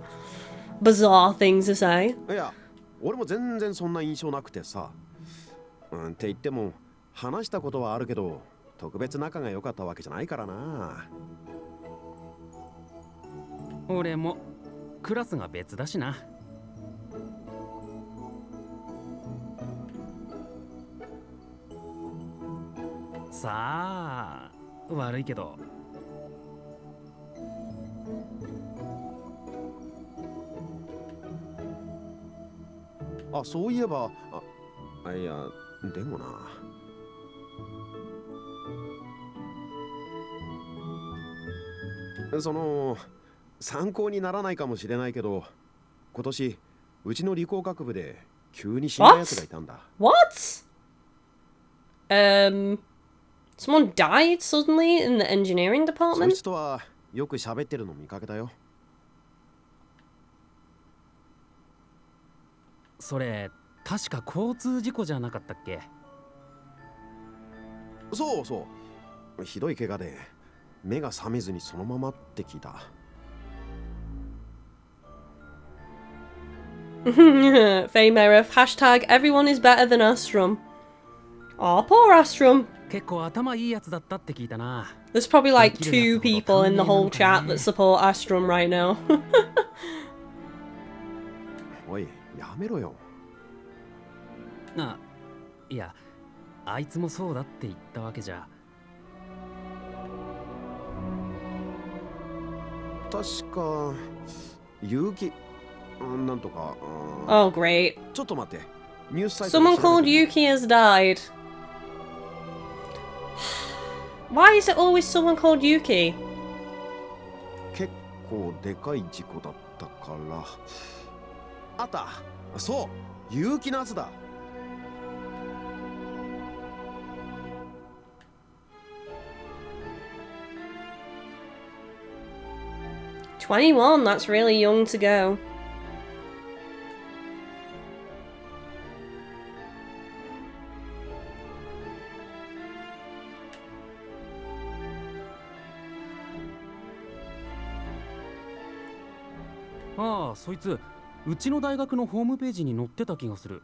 Bizarre thing to say. いや、俺も全然そんな印象なくてさ。って言っても話したことはあるけど、特別仲が良かったわけじゃないからな。俺もクラスが別だしな。さあ、悪いけど。あ、そういえば、いや、でもな。参考にならないかもしれないけど、今年うちの理工学部で急に死んだやつがいたんだ。What? Someone died suddenly in the engineering そい department? つとはよく喋ってるの見かけたよ。それ確か交通事故じゃなかったっけ？そうそう。ひどい怪我で目が覚めずにそのままって聞いた。Famerif, hashtag everyone is better than ASTRUM. Aw, poor ASTRUM. 結構頭いいやつだったって聞いたな。There's probably like 2 people in the whole chat that support ASTRUM right now. おい、やめろよ。いや、あいつもそうだって言ったわけじゃ。確か結城なんとか。Oh, great. ちょっと待って。ニュースサイトで Someone called Yuki has died. Why is it always someone called Yuki? 結構でかい事故だったから。あった。そう、結城のやつだ。21, that's really young to go. Ah, そいつうちの大学のホームページに載ってた気がする。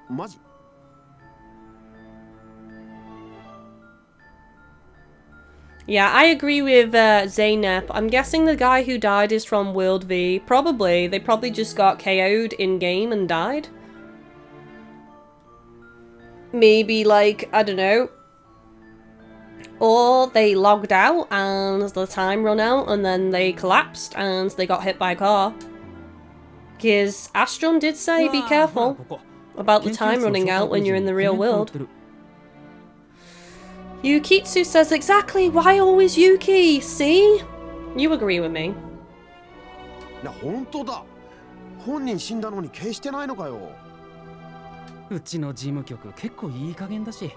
マジYeah, I agree with Zaynep. I'm guessing the guy who died is from World V. Probably. They probably just got KO'd in-game and died. Maybe, like, I don't know. Or they logged out and the time ran out and then they collapsed and they got hit by a car. Because ASTRUM did say be careful about the time running out when you're in the real world. Yukitsu says exactly, why always Yuki? See? You agree with me. いや、本当だ。本人死んだのに消してないのかよ。うちの事務局結構いい加減だし。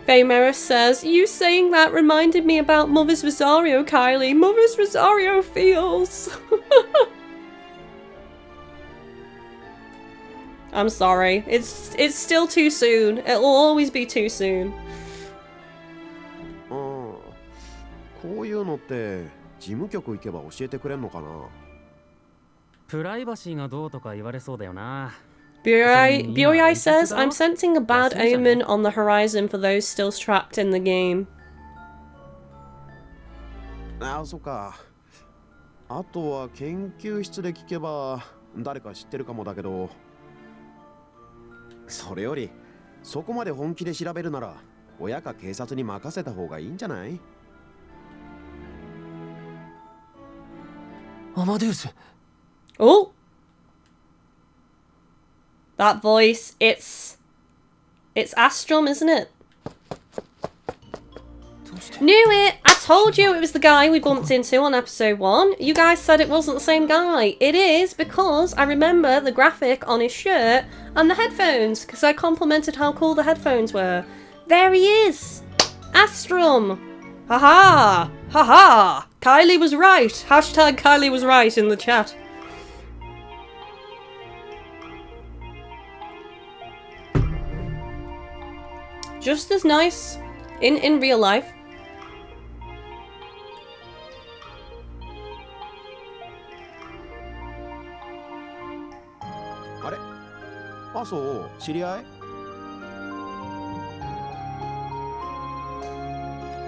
Fameris says, you saying that reminded me about Mother's Rosario, Kylie. Mother's Rosario feels. I'm sorry. It's still too soon. It'll always be too soon. こういうのって事務局行けば教えてくれんのかな。プライバシーがどうとか言われそうだよな。Burai says, I'm sensing a bad omen on the horizon for those still trapped in the game. そっか。あとは研究室で聞けば誰か知ってるかもだけど、それよりそこまで本気で調べるなら親か警察に任せた方がいいんじゃない？アマデウス。Oh! That voice, it's ASTRUM, isn't it? Knew it! I told you it was the guy we bumped into on episode 1. You guys said it wasn't the same guy. It is, because I remember the graphic on his shirt and the headphones, because I complimented how cool the headphones were. There he is! ASTRUM! Haha! Haha! Kylie was right! Hashtag Kylie was right in the chat. Just as nice in real life. そう知り合い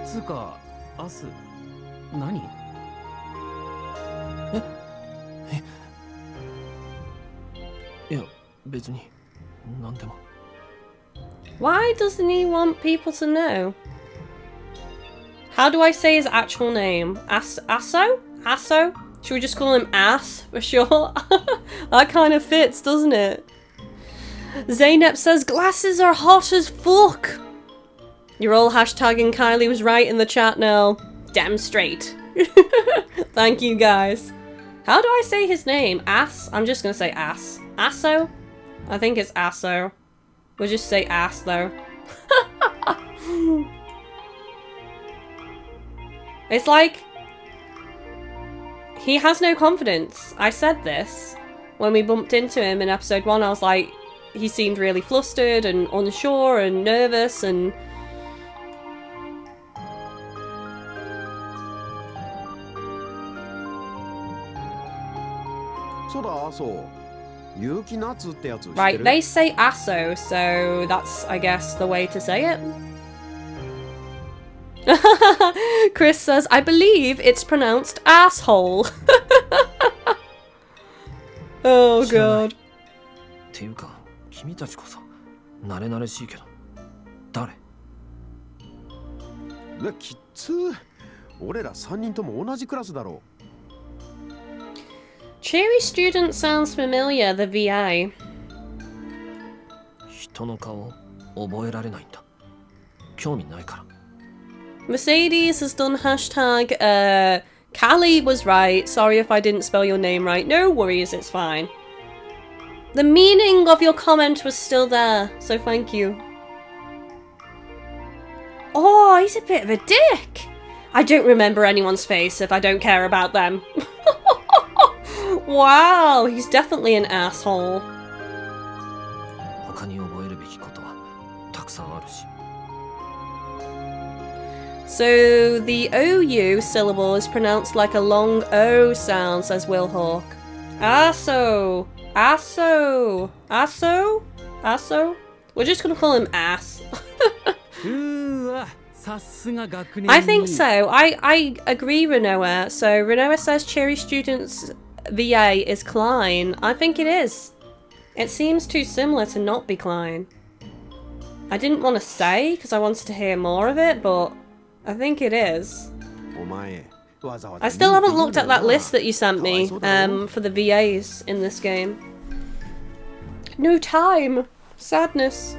つうかアス何？いや別に何でも。 Why doesn't he want people to know? How do I say his actual name? Asso? Asso? Should we just call him Ass for short? That kind of fits, doesn't it? Zaynep says glasses are hot as fuck. You're all hashtagging Kylie was right in the chat now. Damn straight. Thank you guys. How do I say his name? Ass? I'm just gonna say Ass. Asso? I think it's Asso. We'll just say Ass though. It's like he has no confidence. I said this when we bumped into him in episode 1. I was like, he seemed really flustered and unsure and nervous and... Right, they say Asso, so that's, I guess, the way to say it. Chris says, I believe it's pronounced asshole. Oh god. っていうか、君たちこそ慣れ慣れしいけど、誰？きっつ。俺ら3人とも同じクラスだろう。 Cheery student sounds familiar, the VA. 人の顔覚えられないんだ。興味ないから。 Mercedes has done hashtag, Kylie was right. Sorry if I didn't spell your name right. No worries, it's fine. The meaning of your comment was still there, so thank you. Oh, he's a bit of a dick. I don't remember anyone's face if I don't care about them. Wow, he's definitely an asshole. 他に覚えるべきことはたくさんあるし。 So the OU syllable is pronounced like a long O sound, says Will Hawk. Asso! Asso! Asso? Asso? We're just gonna call him Ass. I think so. I agree, Renoa. So Renoa says Cherry Students VA is Klein. I think it is. It seems too similar to not be Klein. I didn't want to say because I wanted to hear more of it, but I think it is. I still haven't looked at that list that you sent me for the VAs in this game. No time. Sadness.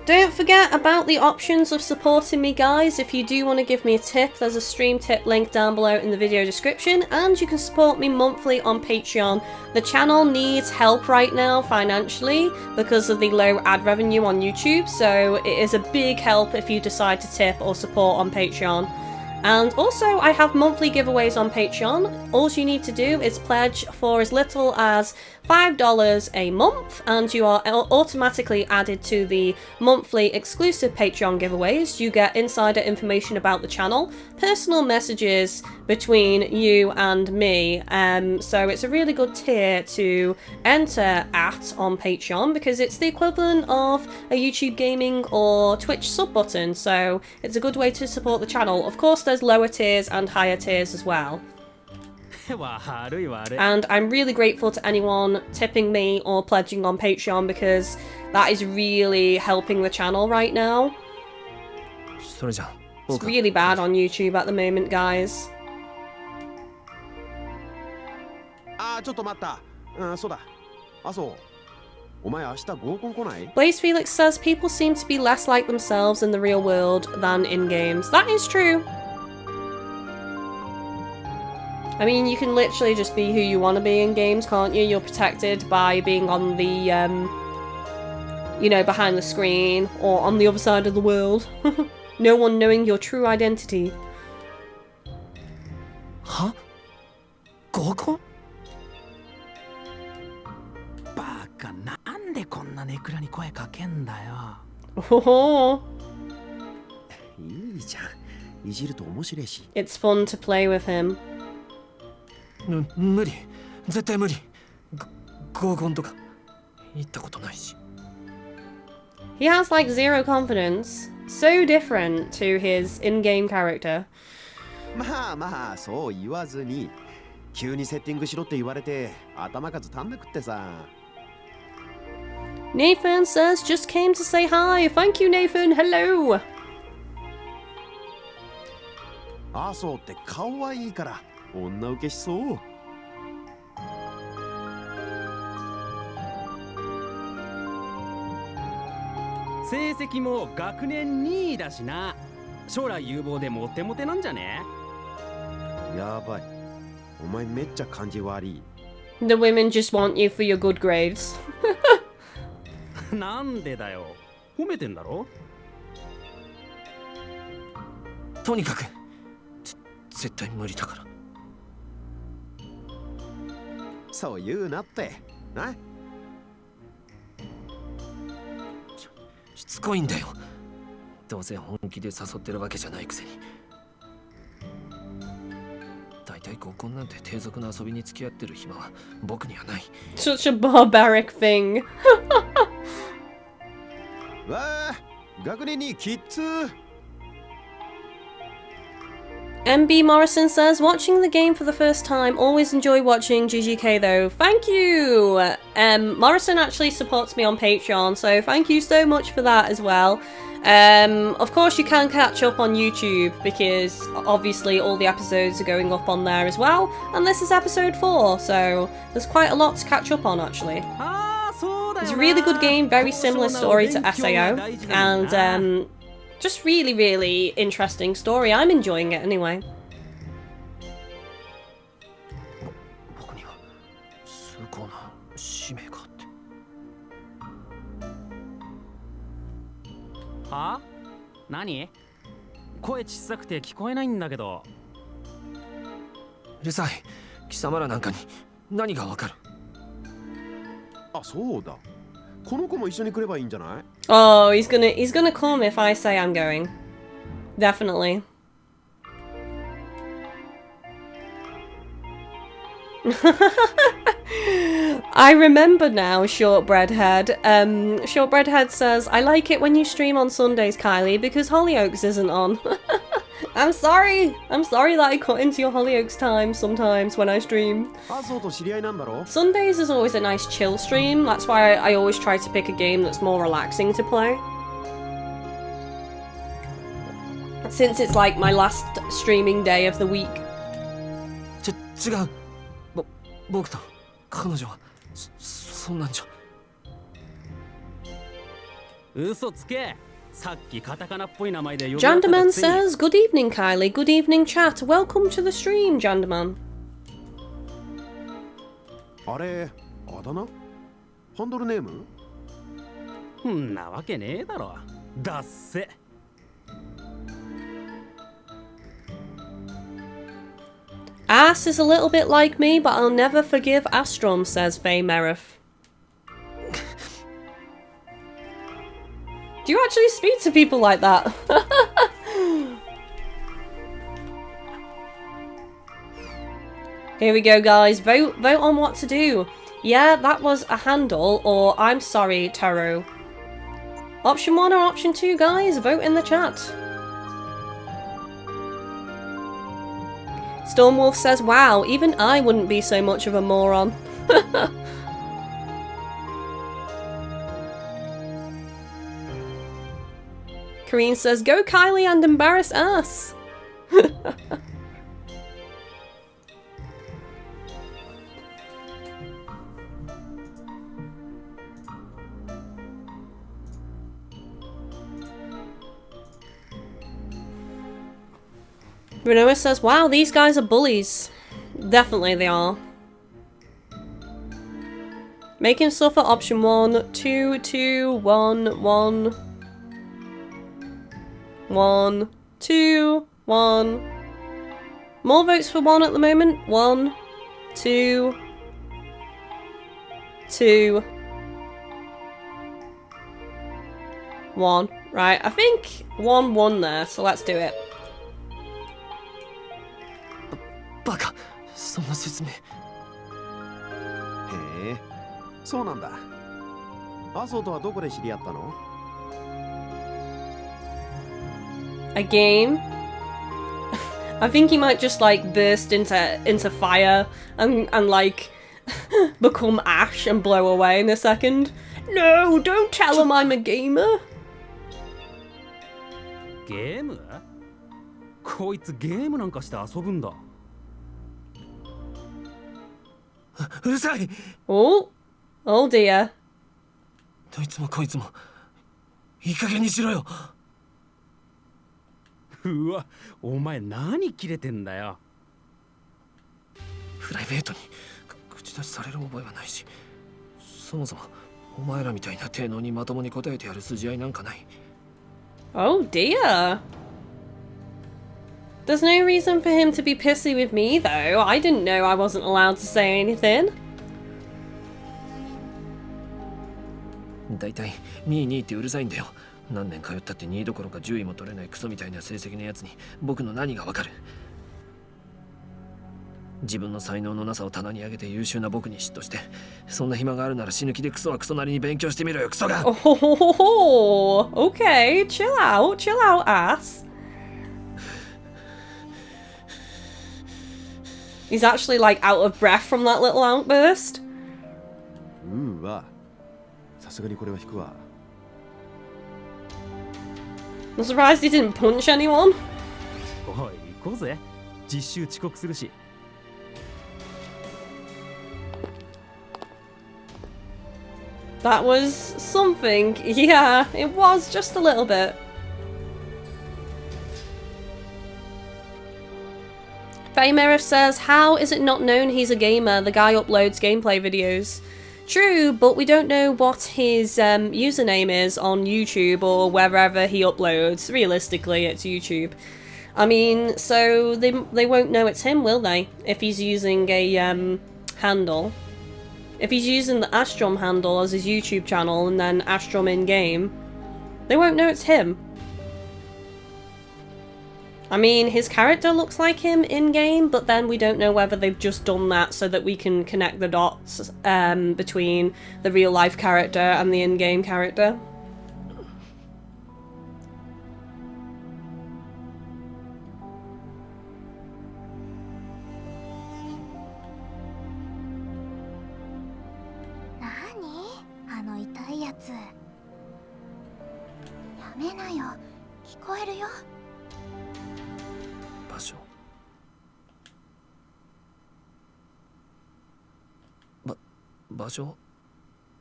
Don't forget about the options of supporting me, guys. If you do want to give me a tip, there's a stream tip link down below in the video description, and you can support me monthly on Patreon. The channel needs help right now financially because of the low ad revenue on YouTube, so it is a big help if you decide to tip or support on Patreon. And also, I have monthly giveaways on Patreon. All you need to do is pledge for as little as $5 a month, and you are automatically added to the monthly exclusive Patreon giveaways. You get insider information about the channel, personal messages between you and me, so it's a really good tier to enter at on Patreon because it's the equivalent of a YouTube gaming or Twitch sub button, so it's a good way to support the channel. Of course, there's lower tiers and higher tiers as well. And I'm really grateful to anyone tipping me or pledging on Patreon because that is really helping the channel right now. It's really bad on YouTube at the moment, guys. Blaze Felix says people seem to be less like themselves in the real world than in games. That is true. I mean, you can literally just be who you want to be in games, can't you? You're protected by being on the, you know, behind the screen or on the other side of the world. No one knowing your true identity. Huh? Goku? Oh. いじると面白いし。 It's fun to play with him. 無理。絶対無理。合コンとか行ったことないし。 He has like zero confidence. So different to his in-game character. まあまあそう言わずに、急にセッティングしろって言われて頭数足んなくってさ。 Nathan says just came to say hi. Thank you, Nathan. Hello. あそうって顔はいいから女受けしそう。成績も学年2位だしな。将来有望でモテモテなんじゃね？やばい。お前めっちゃ感じ悪い。 The women just want you for your good grades. なんでだよ。褒めてんだろ？とにかく絶対無理だから。そう言うなってな。しつこいんだよ。どうせ本気で誘ってるわけじゃないくせに。大体合コンなんて低俗な遊びに付き合ってる暇は僕にはない。 Such a barbaric thing. わあ、学年にキッズ。 MB Morrison says, watching the game for the first time, always enjoy watching GGK though. Thank you! Morrison actually supports me on Patreon, so thank you so much for that as well. Of course you can catch up on YouTube, because obviously all the episodes are going up on there as well, and this is episode 4, so there's quite a lot to catch up on actually. It's a really good game, very similar story to SAO, and just really, really interesting story. I'm enjoying it anyway. 僕には崇高な使命があって。はあ？何？声小さくて聞こえないんだけど。うるさい。貴様らなんかに何がわかる？あ、そうだ。この子も一緒に来ればいいんじゃない？ Oh, he's gonna come if I say I'm going. Definitely. I remember now, Shortbread Head. Shortbread Head says, I like it when you stream on Sundays, Kylie, because Hollyoaks isn't on. I'm sorry that I cut into your Hollyoaks time sometimes when I stream. Sundays is always a nice chill stream. That's why I always try to pick a game that's more relaxing to play. Since it's like my last streaming day of the week. 違う。僕と彼女はそんなんじゃ。嘘つけ。さっきカタカナっぽい名前で呼び Jandaman says, Good evening, Kylie. Good evening, chat. Welcome to the stream, Jandaman. あれ、あだ名？ハンドルネーム？そんなわけねえだろ。だっせ。Ass is a little bit like me, but I'll never forgive ASTRUM, says Faye Merriff. Do you actually speak to people like that? Here we go, guys. Vote on what to do. Yeah, that was a handle, or I'm sorry, Taro. Option 1 or option 2, guys? Vote in the chat. Stormwolf says, wow, even I wouldn't be so much of a moron. Kareen says, go Kylie and embarrass us. Renoa says, wow, these guys are bullies. Definitely they are. Make him suffer, option 1, 2, 2, 1, 1. 1, 2, 1. More votes for 1 at the moment. 1, 2, 2, 1. Right, I think 1 won there, so let's do it. バカ、そんな説明。へえ、そうなんだ。麻生とはどこで知り合ったの？ A game? I think he might just like burst into fire and like become ash and blow away in a second. No, don't tell him I'm a gamer. ゲーム？こいつゲームなんかして遊ぶんだ。うるさい。Oh, oh dear. どいつもこいつもいい加減にしろよ。うわ、お前何キレてんだよ。プライベートに口出しされる覚えはないし、そもそもお前らみたいな低能にまともに答えてやる筋合いなんかない。Oh dear. There's no reason for him to be pissy with me though. I didn't know I wasn't allowed to say anything. だいたい2ってうるさいんだよ。何年通ったって2どころか10位も取れないクソみたいな成績のやつに僕の何がわかる。自分の才能のなさを棚に上げて優秀な僕に嫉妬して、そんな暇があるなら死ぬ気でクソはクソなりに勉強してみろよ、クソが。Oh, okay, chill out, ass. He's actually like out of breath from that little outburst. わ、さすがにこれは引くわ。I'm surprised he didn't punch anyone. おい、行こうぜ。実習遅刻するし。That was something. Yeah, it was just a little bit. Faymeriff says, how is it not known he's a gamer? The guy uploads gameplay videos. True, but we don't know what his username is on YouTube or wherever he uploads. Realistically, it's YouTube. I mean, so they won't know it's him, will they? If he's using a handle. If he's using the ASTRUM handle as his YouTube channel and then ASTRUM in-game, they won't know it's him. I mean, his character looks like him in-game, but then we don't know whether they've just done that so that we can connect the dots between the real-life character and the in-game character. Nani? 痛いやつ。やめなよ。聞こえるよ。場所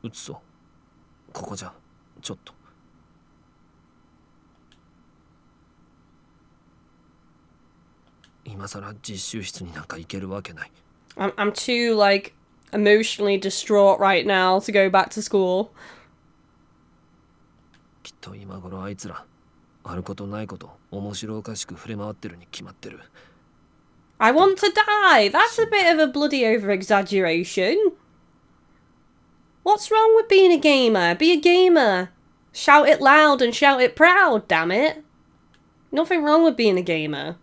移そう。ここじゃちょっと。今さら実習室になんか行けるわけない。I'm too like emotionally distraught right now to go back to school. きっと今頃あいつらあることないこと面白おかしく触れ回ってるに決まってる。I want to die! That's a bit of a bloody over-exaggeration. What's wrong with being a gamer? Be a gamer. Shout it loud and shout it proud, damn it. Nothing wrong with being a gamer.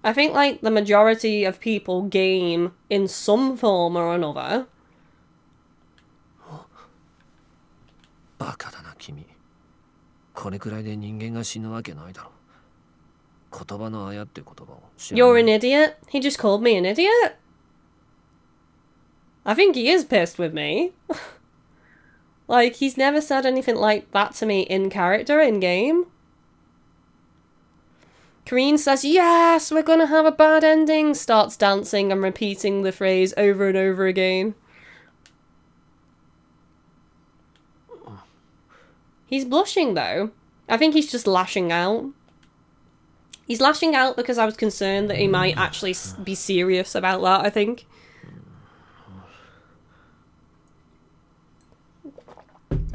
I think like the majority of people game in some form or another. バカだな君。これくらいで人間が死ぬわけないだろ。言葉のあやって言葉を知らない。You're an idiot? He just called me an idiot? I think he is pissed with me. Like, he's never said anything like that to me in character, in game. Kareen says, yes, we're gonna have a bad ending, starts dancing and repeating the phrase over and over again. He's blushing though. I think he's just lashing out. He's lashing out because I was concerned that he might actually be serious about that, I think.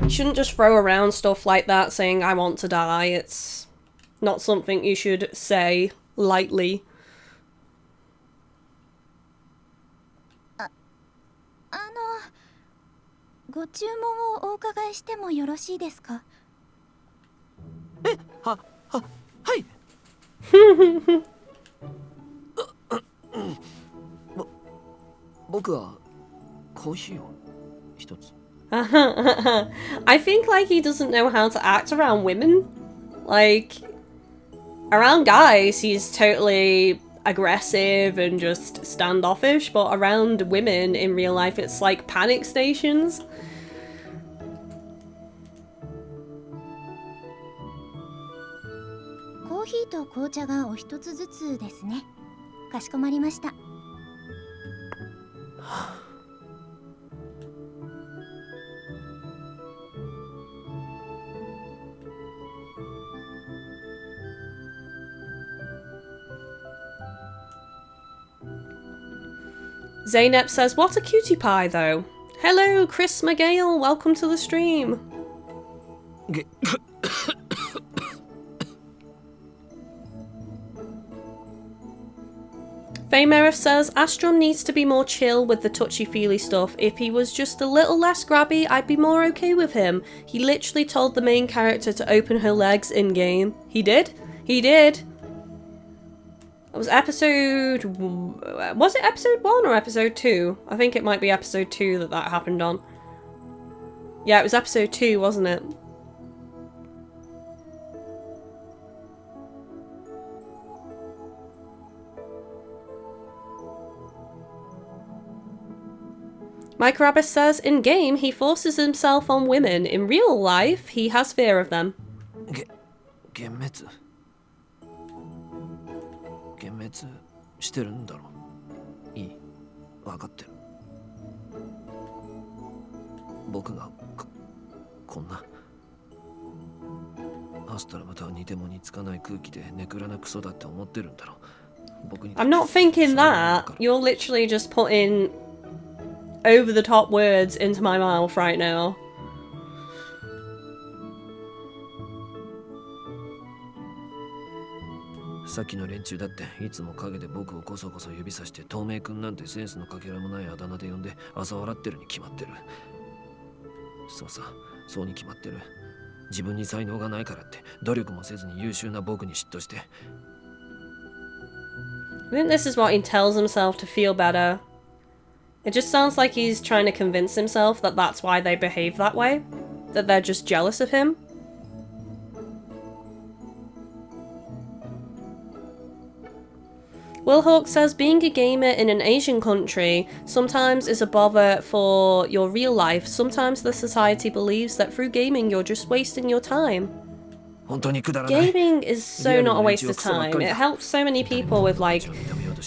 You shouldn't just throw around stuff like that saying, I want to die. It's not something you should say lightly. ご注文をお伺いしてもよろしいですか？はい。僕はコーヒーを一つ。I think like he doesn't know how to act around women. Like around guys he's totally aggressive and just standoffish, but around women in real life it's like panic stations. Coffee と紅茶がお一つずつですね。かしこまりました。Zaynep says, what a cutie pie though. Hello, Chris McGale, welcome to the stream. Feymerif says, Astrum needs to be more chill with the touchy-feely stuff. If he was just a little less grabby, I'd be more okay with him. He literally told the main character to open her legs in-game. He did? He did. It was episode... Was it episode 1 or episode 2? I think it might be episode 2 that happened on. Yeah, it was episode 2, wasn't it? Mike Rabbis says, in game, he forces himself on women. In real life, he has fear of them. 幻滅してるんだろう。いい、分かってる。僕がこんなアストラムとは似ても似つかない空気でネクラなクソだって思ってるんだろう。僕に I'm not thinking that. You're literally just putting over the top words into my mouth right now. さっきの連中だっていつも陰で僕をこそこそ指さして透明くんなんてセンスのかけらもないあだ名で呼んで嘲笑ってるに決まってる。そうさ、そうに決まってる。自分に才能がないからって努力もせずに優秀な僕に嫉妬して。I think this is what he tells himself to feel better. It just sounds like he's trying to convince himself that that's why they behave that way. That they're just jealous of him. Will Hawk says, being a gamer in an Asian country sometimes is a bother for your real life. Sometimes the society believes that through gaming you're just wasting your time. Gaming is so not a waste of time. It helps so many people with like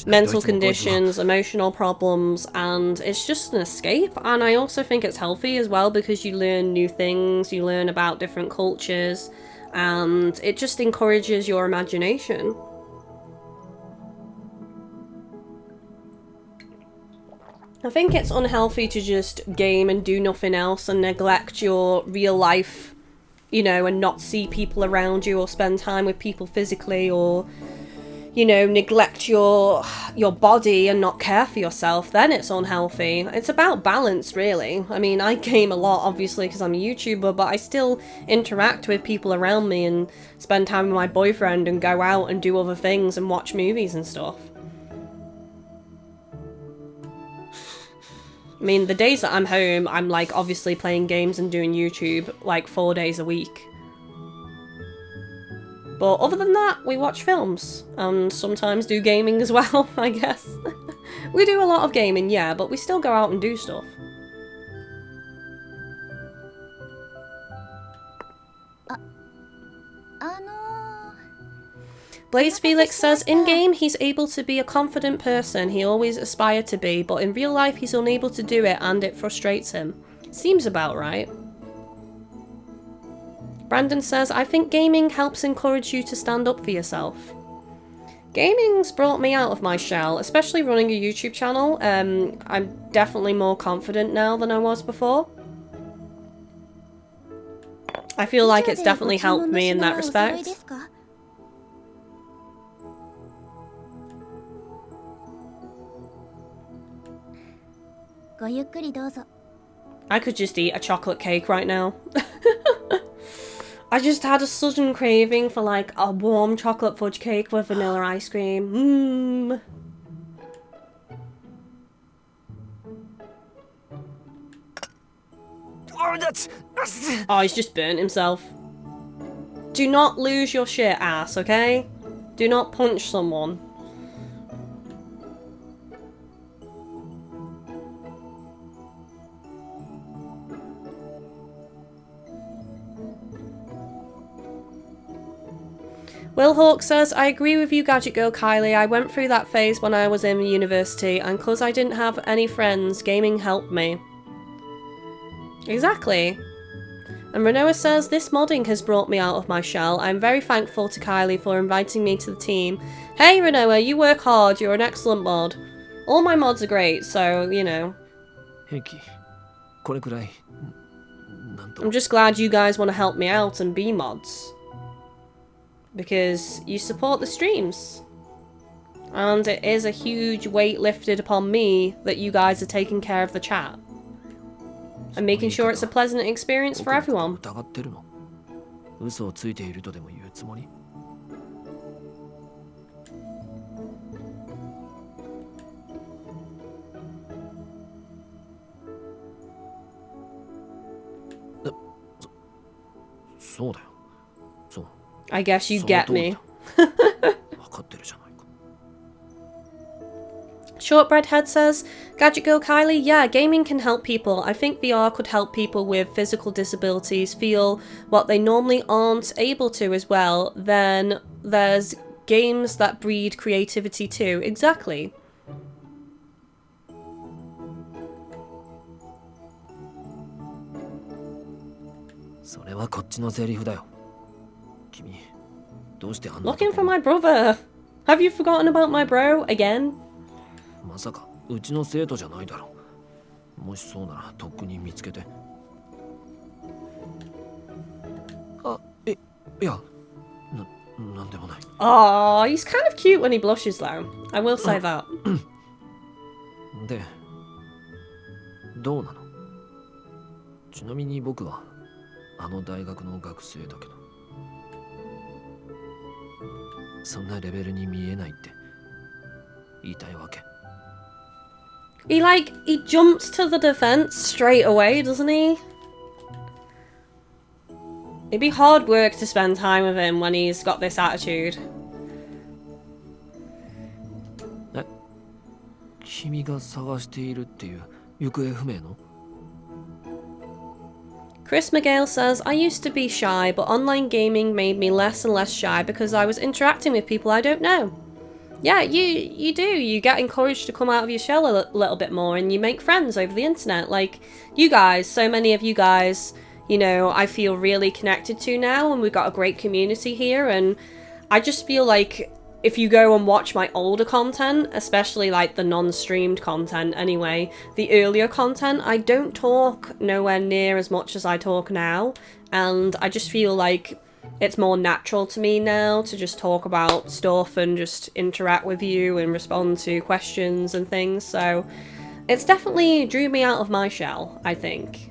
mental conditions, emotional problems, and it's just an escape. And I also think it's healthy as well because you learn new things, you learn about different cultures, and it just encourages your imagination. I think it's unhealthy to just game and do nothing else and neglect your real life, you know, and not see people around you or spend time with people physically, or, you know, neglect your body and not care for yourself. Then it's unhealthy. It's about balance, really. I mean, I game a lot, obviously, because I'm a YouTuber, but I still interact with people around me and spend time with my boyfriend and go out and do other things and watch movies and stuff. I mean, the days that I'm home, I'm like obviously playing games and doing YouTube like 4 days a week. But other than that, we watch films and sometimes do gaming as well, I guess. We do a lot of gaming, yeah, but we still go out and do stuff. Blaze Felix says, in-game he's able to be a confident person he always aspired to be, but in real life he's unable to do it and it frustrates him. Seems about right. Brandon says, I think gaming helps encourage you to stand up for yourself. Gaming's brought me out of my shell, especially running a YouTube channel. I'm definitely more confident now than I was before. I feel like it's definitely helped me in that respect. I could just eat a chocolate cake right now. I just had a sudden craving for like a warm chocolate fudge cake with vanilla ice cream. Oh, he's just burnt himself. Do not lose your shit, ass, okay? Do not punch someone. Will Hawk says, I agree with you, GadgetGirlKylie. I went through that phase when I was in university, and because I didn't have any friends, gaming helped me. Exactly. And Renoa says, this modding has brought me out of my shell. I'm very thankful to Kylie for inviting me to the team. Hey Renoa, you work hard, you're an excellent mod. All my mods are great, so, you know. I'm just glad you guys want to help me out and be mods. Because you support the streams. And it is a huge weight lifted upon me that you guys are taking care of the chat. And making sure it's a pleasant experience for everyone. I guess you get me. Shortbread Head says, GadgetGirlKylie, yeah, gaming can help people. I think VR could help people with physical disabilities feel what they normally aren't able to as well. Then there's games that breed creativity too. Exactly. Looking for my brother. Have you forgotten about my bro again? Oh, he's kind of cute when he blushes though. I will say that. He jumps to the defense straight away, doesn't he? It'd be hard work to spend time with him when he's got this attitude. Chris McGale says, I used to be shy, but online gaming made me less and less shy because I was interacting with people I don't know. Yeah, you do. You get encouraged to come out of your shell a little bit more and you make friends over the internet. Like, you guys, so many of you guys, you know, I feel really connected to now, and we've got a great community here, and I just feel like if you go and watch my older content, especially like the non-streamed content anyway, the earlier content, I don't talk nowhere near as much as I talk now, and I just feel like it's more natural to me now to just talk about stuff and just interact with you and respond to questions and things, so it's definitely drew me out of my shell, I think.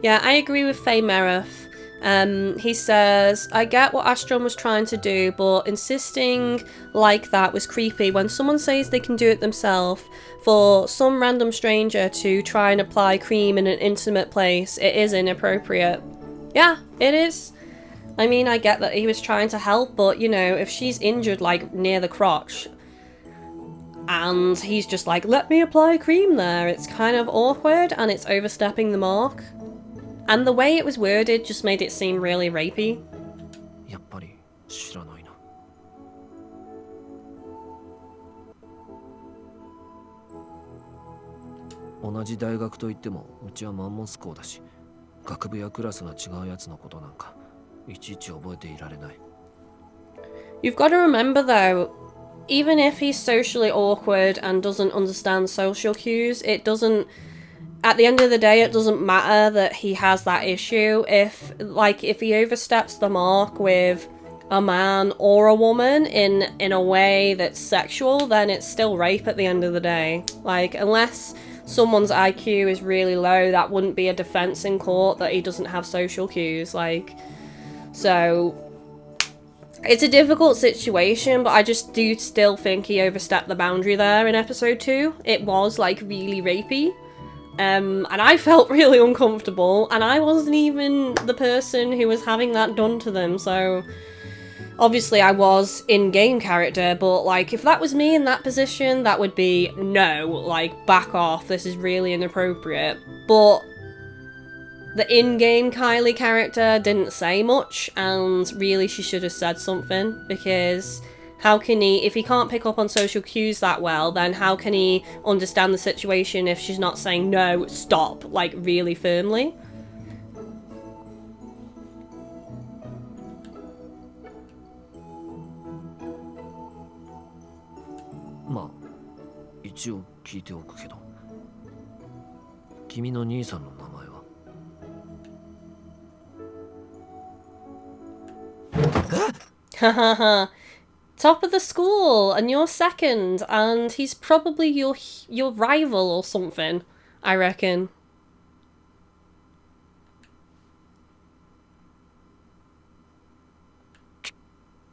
Yeah, I agree with Faye Merriff. He says, I get what ASTRUM was trying to do, but insisting like that was creepy. When someone says they can do it themselves, for some random stranger to try and apply cream in an intimate place, it is inappropriate. Yeah, it is. I mean, I get that he was trying to help, but, you know, if she's injured, like, near the crotch, and he's just like, let me apply cream there, it's kind of awkward, and it's overstepping the mark. And the way it was worded just made it seem really rapey. You've got to remember though, even if he's socially awkward and doesn't understand social cues, it doesn't at the end of the day, it doesn't matter that he has that issue. If he oversteps the mark with a man or a woman in a way that's sexual, then it's still rape at the end of the day. Like, unless someone's IQ is really low, that wouldn't be a defense in court that he doesn't have social cues. Like, so it's a difficult situation, but I just do still think he overstepped the boundary there in episode 2. It was like really rapey. And I felt really uncomfortable, and I wasn't even the person who was having that done to them, so obviously I was in-game character, but like if that was me in that position, that would be no, like back off, this is really inappropriate. But the in-game Kylie character didn't say much, and really she should have said something, because how can he, if he can't pick up on social cues that well, then how can he understand the situation if she's not saying no, stop, like really firmly? Ma, 一応聞いておくけど、君の兄さんの名前は？Hahaha. Top of the school, and you're second, and he's probably your rival or something, I reckon.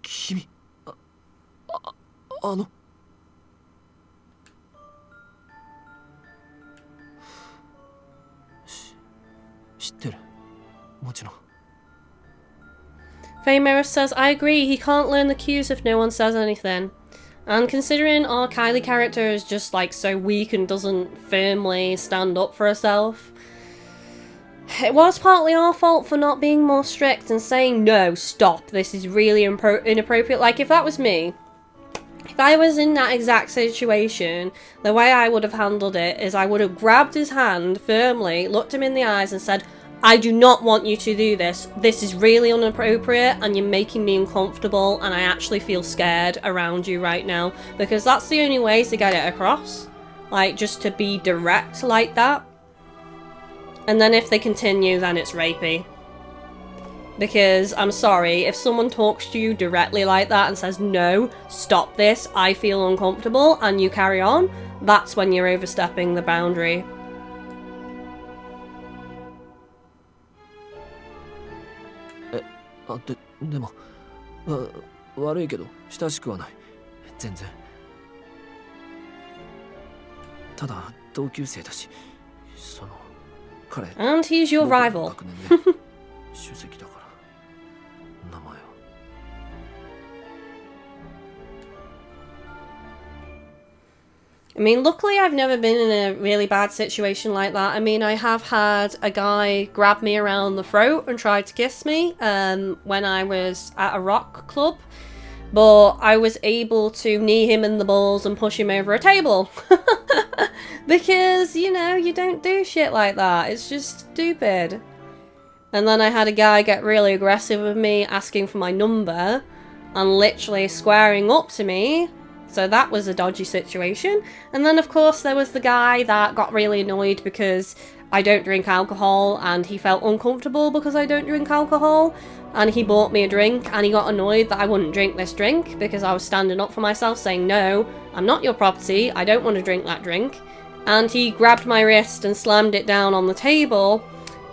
Kimi, 知ってる。もちろん。Fayemirror says, I agree, he can't learn the cues if no one says anything. And considering our Kylie character is just like so weak and doesn't firmly stand up for herself, it was partly our fault for not being more strict and saying, no, stop, this is really inappropriate. Like, if that was me, if I was in that exact situation, the way I would have handled it is I would have grabbed his hand firmly, looked him in the eyes and said, I do not want you to do this. This is really inappropriate and you're making me uncomfortable and I actually feel scared around you right now. Because that's the only way to get it across. Like, just to be direct like that. And then if they continue, then it's rapey. Because, I'm sorry, if someone talks to you directly like that and says, no, stop this, I feel uncomfortable, and you carry on, that's when you're overstepping the boundary. でも悪いけど親しくはない全然ただ同級生だしその彼 And he's your rival 主席だから名前を I mean, luckily I've never been in a really bad situation like that. I mean, I have had a guy grab me around the throat and try to kiss me when I was at a rock club, but I was able to knee him in the balls and push him over a table. Because, you know, you don't do shit like that. It's just stupid. And then I had a guy get really aggressive with me, asking for my number and literally squaring up to me. So that was a dodgy situation. And then, of course, there was the guy that got really annoyed because I don't drink alcohol and he felt uncomfortable because I don't drink alcohol. And he bought me a drink and he got annoyed that I wouldn't drink this drink because I was standing up for myself saying, no, I'm not your property, I don't want to drink that drink. And he grabbed my wrist and slammed it down on the table.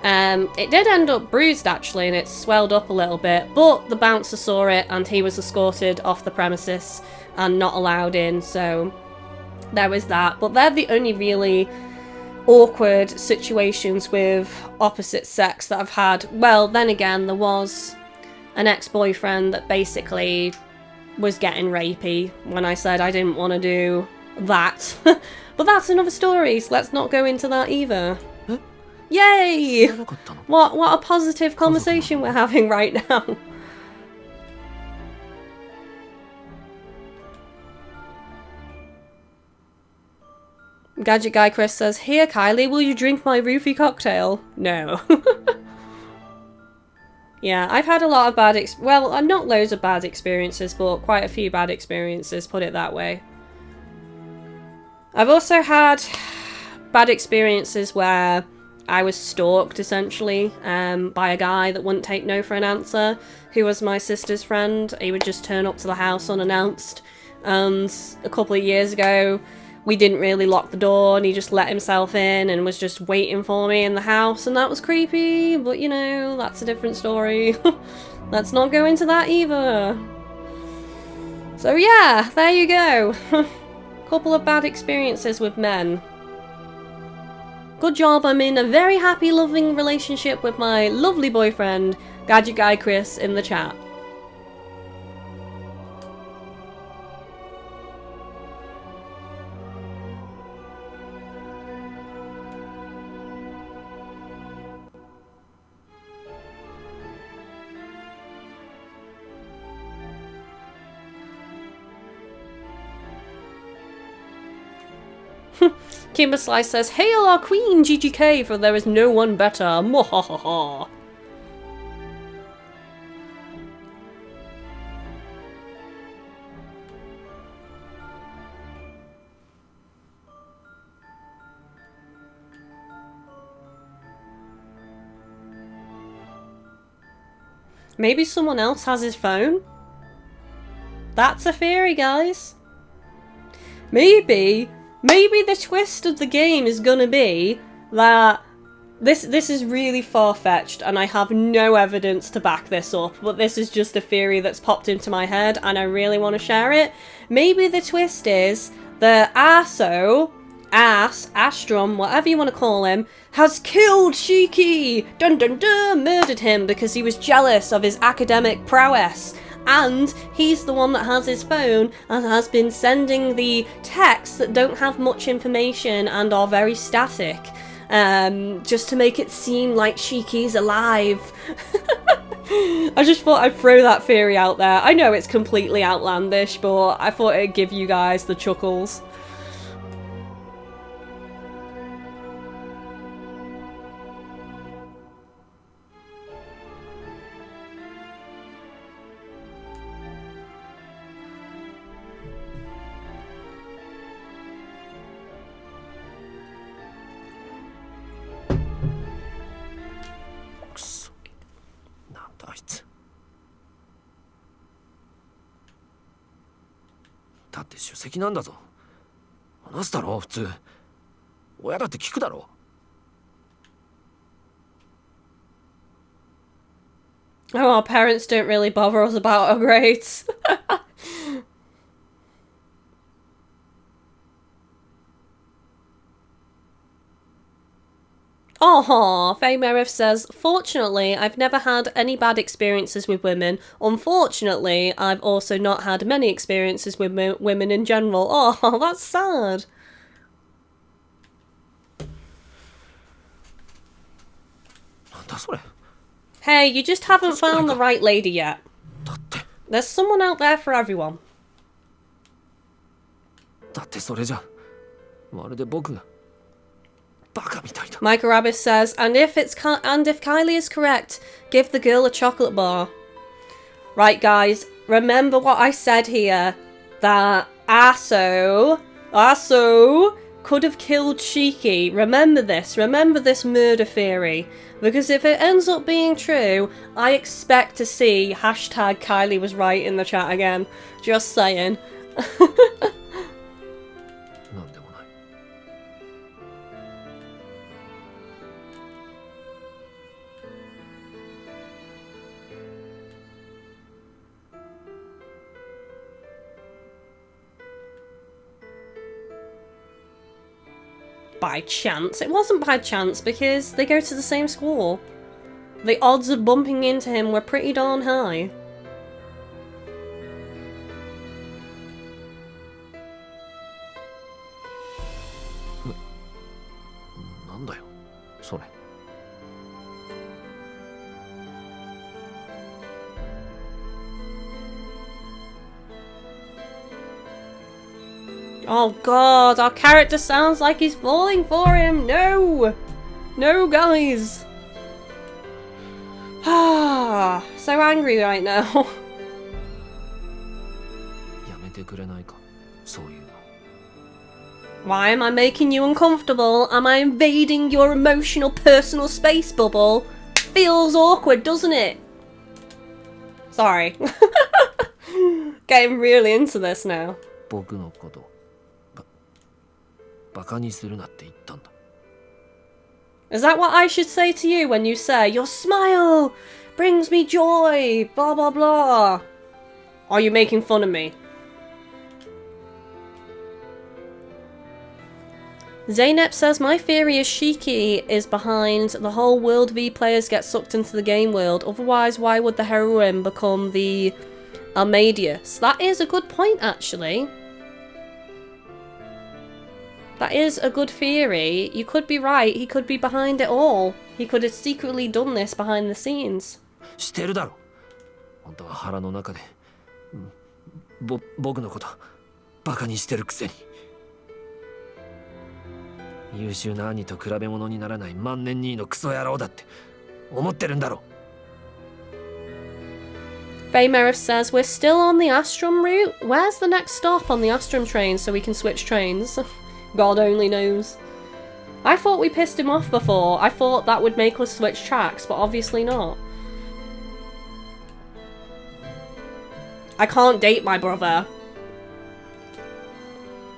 It did end up bruised actually and it swelled up a little bit, but the bouncer saw it and he was escorted off the premises and not allowed in, so there was that. But they're the only really awkward situations with opposite sex that I've had. Well, then again, there was an ex-boyfriend that basically was getting rapey when I said I didn't want to do that. But that's another story, so let's not go into that either. Yay! What a positive conversation we're having right now. Gadget Guy Chris says, here Kylie, will you drink my roofie cocktail? No. Yeah, I've had a lot of bad well, not loads of bad experiences, but quite a few bad experiences, put it that way. I've also had bad experiences where I was stalked, essentially, by a guy that wouldn't take no for an answer, who was my sister's friend. He would just turn up to the house unannounced, and a couple of years ago, we didn't really lock the door, and he just let himself in and was just waiting for me in the house, and that was creepy, but you know, that's a different story. Let's not go into that either. So yeah, there you go. Couple of bad experiences with men. Good job, I'm in a very happy, loving relationship with my lovely boyfriend, Gadget Guy Chris, in the chat. Kimber Slice says, "Hail our queen, GGK, for there is no one better." Mwahaha. Maybe someone else has his phone? That's a theory, guys. Maybe the twist of the game is gonna be that this is really far-fetched and I have no evidence to back this up, but this is just a theory that's popped into my head and I really want to share it. Maybe the twist is that ASTRUM, whatever you want to call him, has killed Shiki! Dun dun dun! Murdered him because he was jealous of his academic prowess. And he's the one that has his phone and has been sending the texts that don't have much information and are very static, just to make it seem like Shiki's alive. I just thought I'd throw that theory out there. I know it's completely outlandish, but I thought it'd give you guys the chuckles. Oh, our parents don't really bother us about our grades. Oh, Faye Merriff says, "Fortunately, I've never had any bad experiences with women. Unfortunately, I've also not had many experiences with women in general." Oh, that's sad. Hey, you just haven't found the right lady yet. There's someone out there for everyone. Micah Rabbit says, and if Kylie is correct, give the girl a chocolate bar. Right, guys, remember what I said here, that Aso could have killed Shiki. Remember this murder theory, because if it ends up being true, I expect to see hashtag Kylie was right in the chat again. Just saying. By chance. It wasn't by chance because they go to the same school. The odds of bumping into him were pretty darn high. Oh god, our character sounds like he's falling for him. No! No, guys! Ah, so angry right now. Why am I making you uncomfortable? Am I invading your emotional personal space bubble? Feels awkward, doesn't it? Sorry. Getting really into this now. 僕のことバカにするなって言ったんだ。 Is that what I should say to you when you say, your smile brings me joy, blah blah blah? Are you making fun of me? Zaynep says, my theory is Shiki is behind the whole World V players get sucked into the game world. Otherwise, why would the heroine become the Amadeus? That is a good point, actually. That is a good theory. You could be right. He could be behind it all. He could have secretly done this behind the scenes. してるだろ。本当は腹の中で僕のことバカにしてるくせに。優秀な兄と比べ物にならない万年2位のクソ野郎だって思ってるんだろ。Faye Merriff says, we're still on the ASTRUM route. Where's the next stop on the ASTRUM train so we can switch trains? God only knows. I thought we pissed him off before. I thought that would make us switch tracks, but obviously not. I can't date my brother.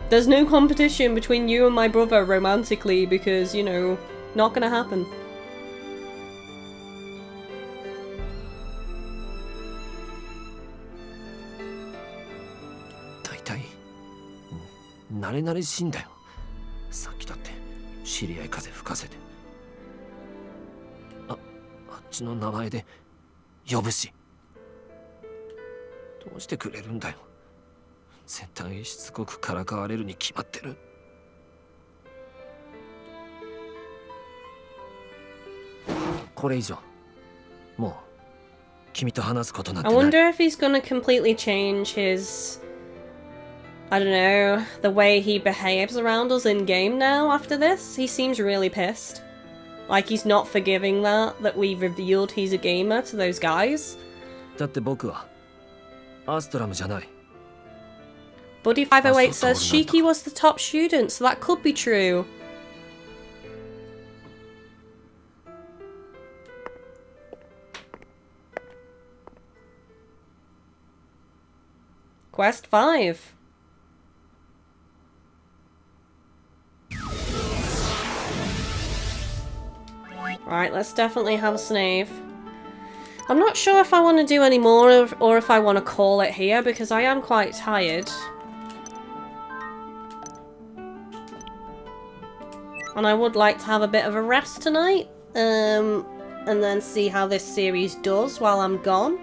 There's no competition between you and my brother romantically because, you know, not gonna happen. Daidai, 慣れ慣れしいんだよ。さっきだって知り合い風吹かせて。あっちの名前で呼ぶし。どうしてくれるんだよ。絶対しつこくからかわれるに決まってる。これ以上もう君と話すことなんてない。 I wonder if he's gonna completely change his, I don't know, the way he behaves around us in game now after this. He seems really pissed. Like he's not forgiving that we revealed he's a gamer to those guys. だって僕はアストラムじゃない。 Buddy508 says Shiki was the top student, so that could be true. Quest 5. Right, let's definitely have a snave. I'm not sure if I want to do any more or if I want to call it here because I am quite tired. And I would like to have a bit of a rest tonight, and then see how this series does while I'm gone.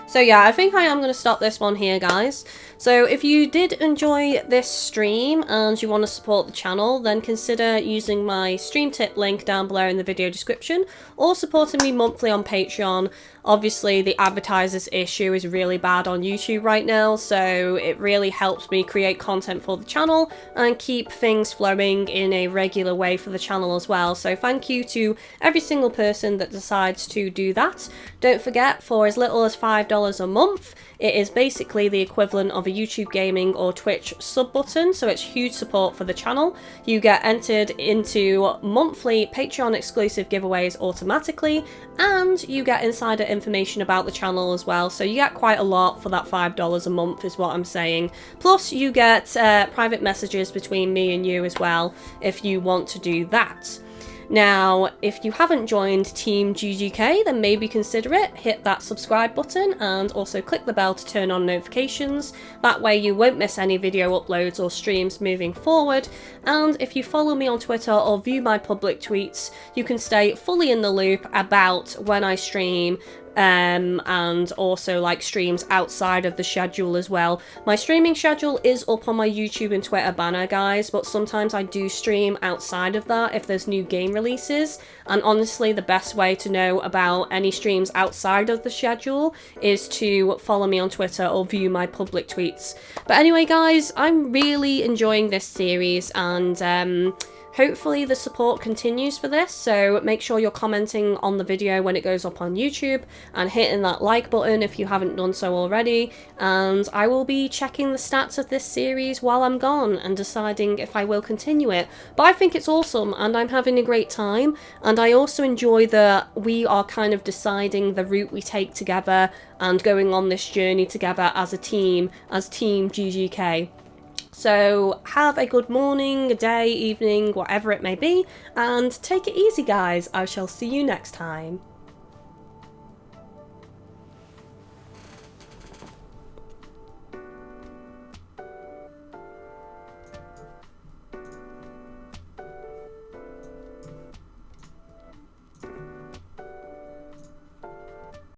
So yeah, I think I am going to stop this one here, guys. So if you did enjoy this stream and you want to support the channel, then consider using my stream tip link down below in the video description, or supporting me monthly on Patreon. Obviously, the advertisers issue is really bad on YouTube right now, so it really helps me create content for the channel and keep things flowing in a regular way for the channel as well. So thank you to every single person that decides to do that. Don't forget, for as little as $5 a month, it is basically the equivalent of a YouTube Gaming or Twitch sub button, so it's huge support for the channel. You get entered into monthly Patreon exclusive giveaways automatically, and you get insider information about the channel as well, so you get quite a lot for that $5 a month is what I'm saying. Plus you get private messages between me and you as well if you want to do that. Now, if you haven't joined Team GGK, then maybe consider it. Hit that subscribe button and also click the bell to turn on notifications. That way you won't miss any video uploads or streams moving forward. And if you follow me on Twitter or view my public tweets, you can stay fully in the loop about when I stream, and also like streams outside of the schedule as well. My streaming schedule is up on my YouTube and Twitter banner, guys, but sometimes I do stream outside of that if there's new game releases, and honestly the best way to know about any streams outside of the schedule is to follow me on Twitter or view my public tweets. But anyway, guys, I'm really enjoying this series, and Hopefully the support continues for this, so make sure you're commenting on the video when it goes up on YouTube and hitting that like button if you haven't done so already, and I will be checking the stats of this series while I'm gone and deciding if I will continue it. But I think it's awesome and I'm having a great time, and I also enjoy that we are kind of deciding the route we take together and going on this journey together as a team, as Team GGK. So have a good morning, day, evening, whatever it may be, and take it easy guys. I shall see you next time.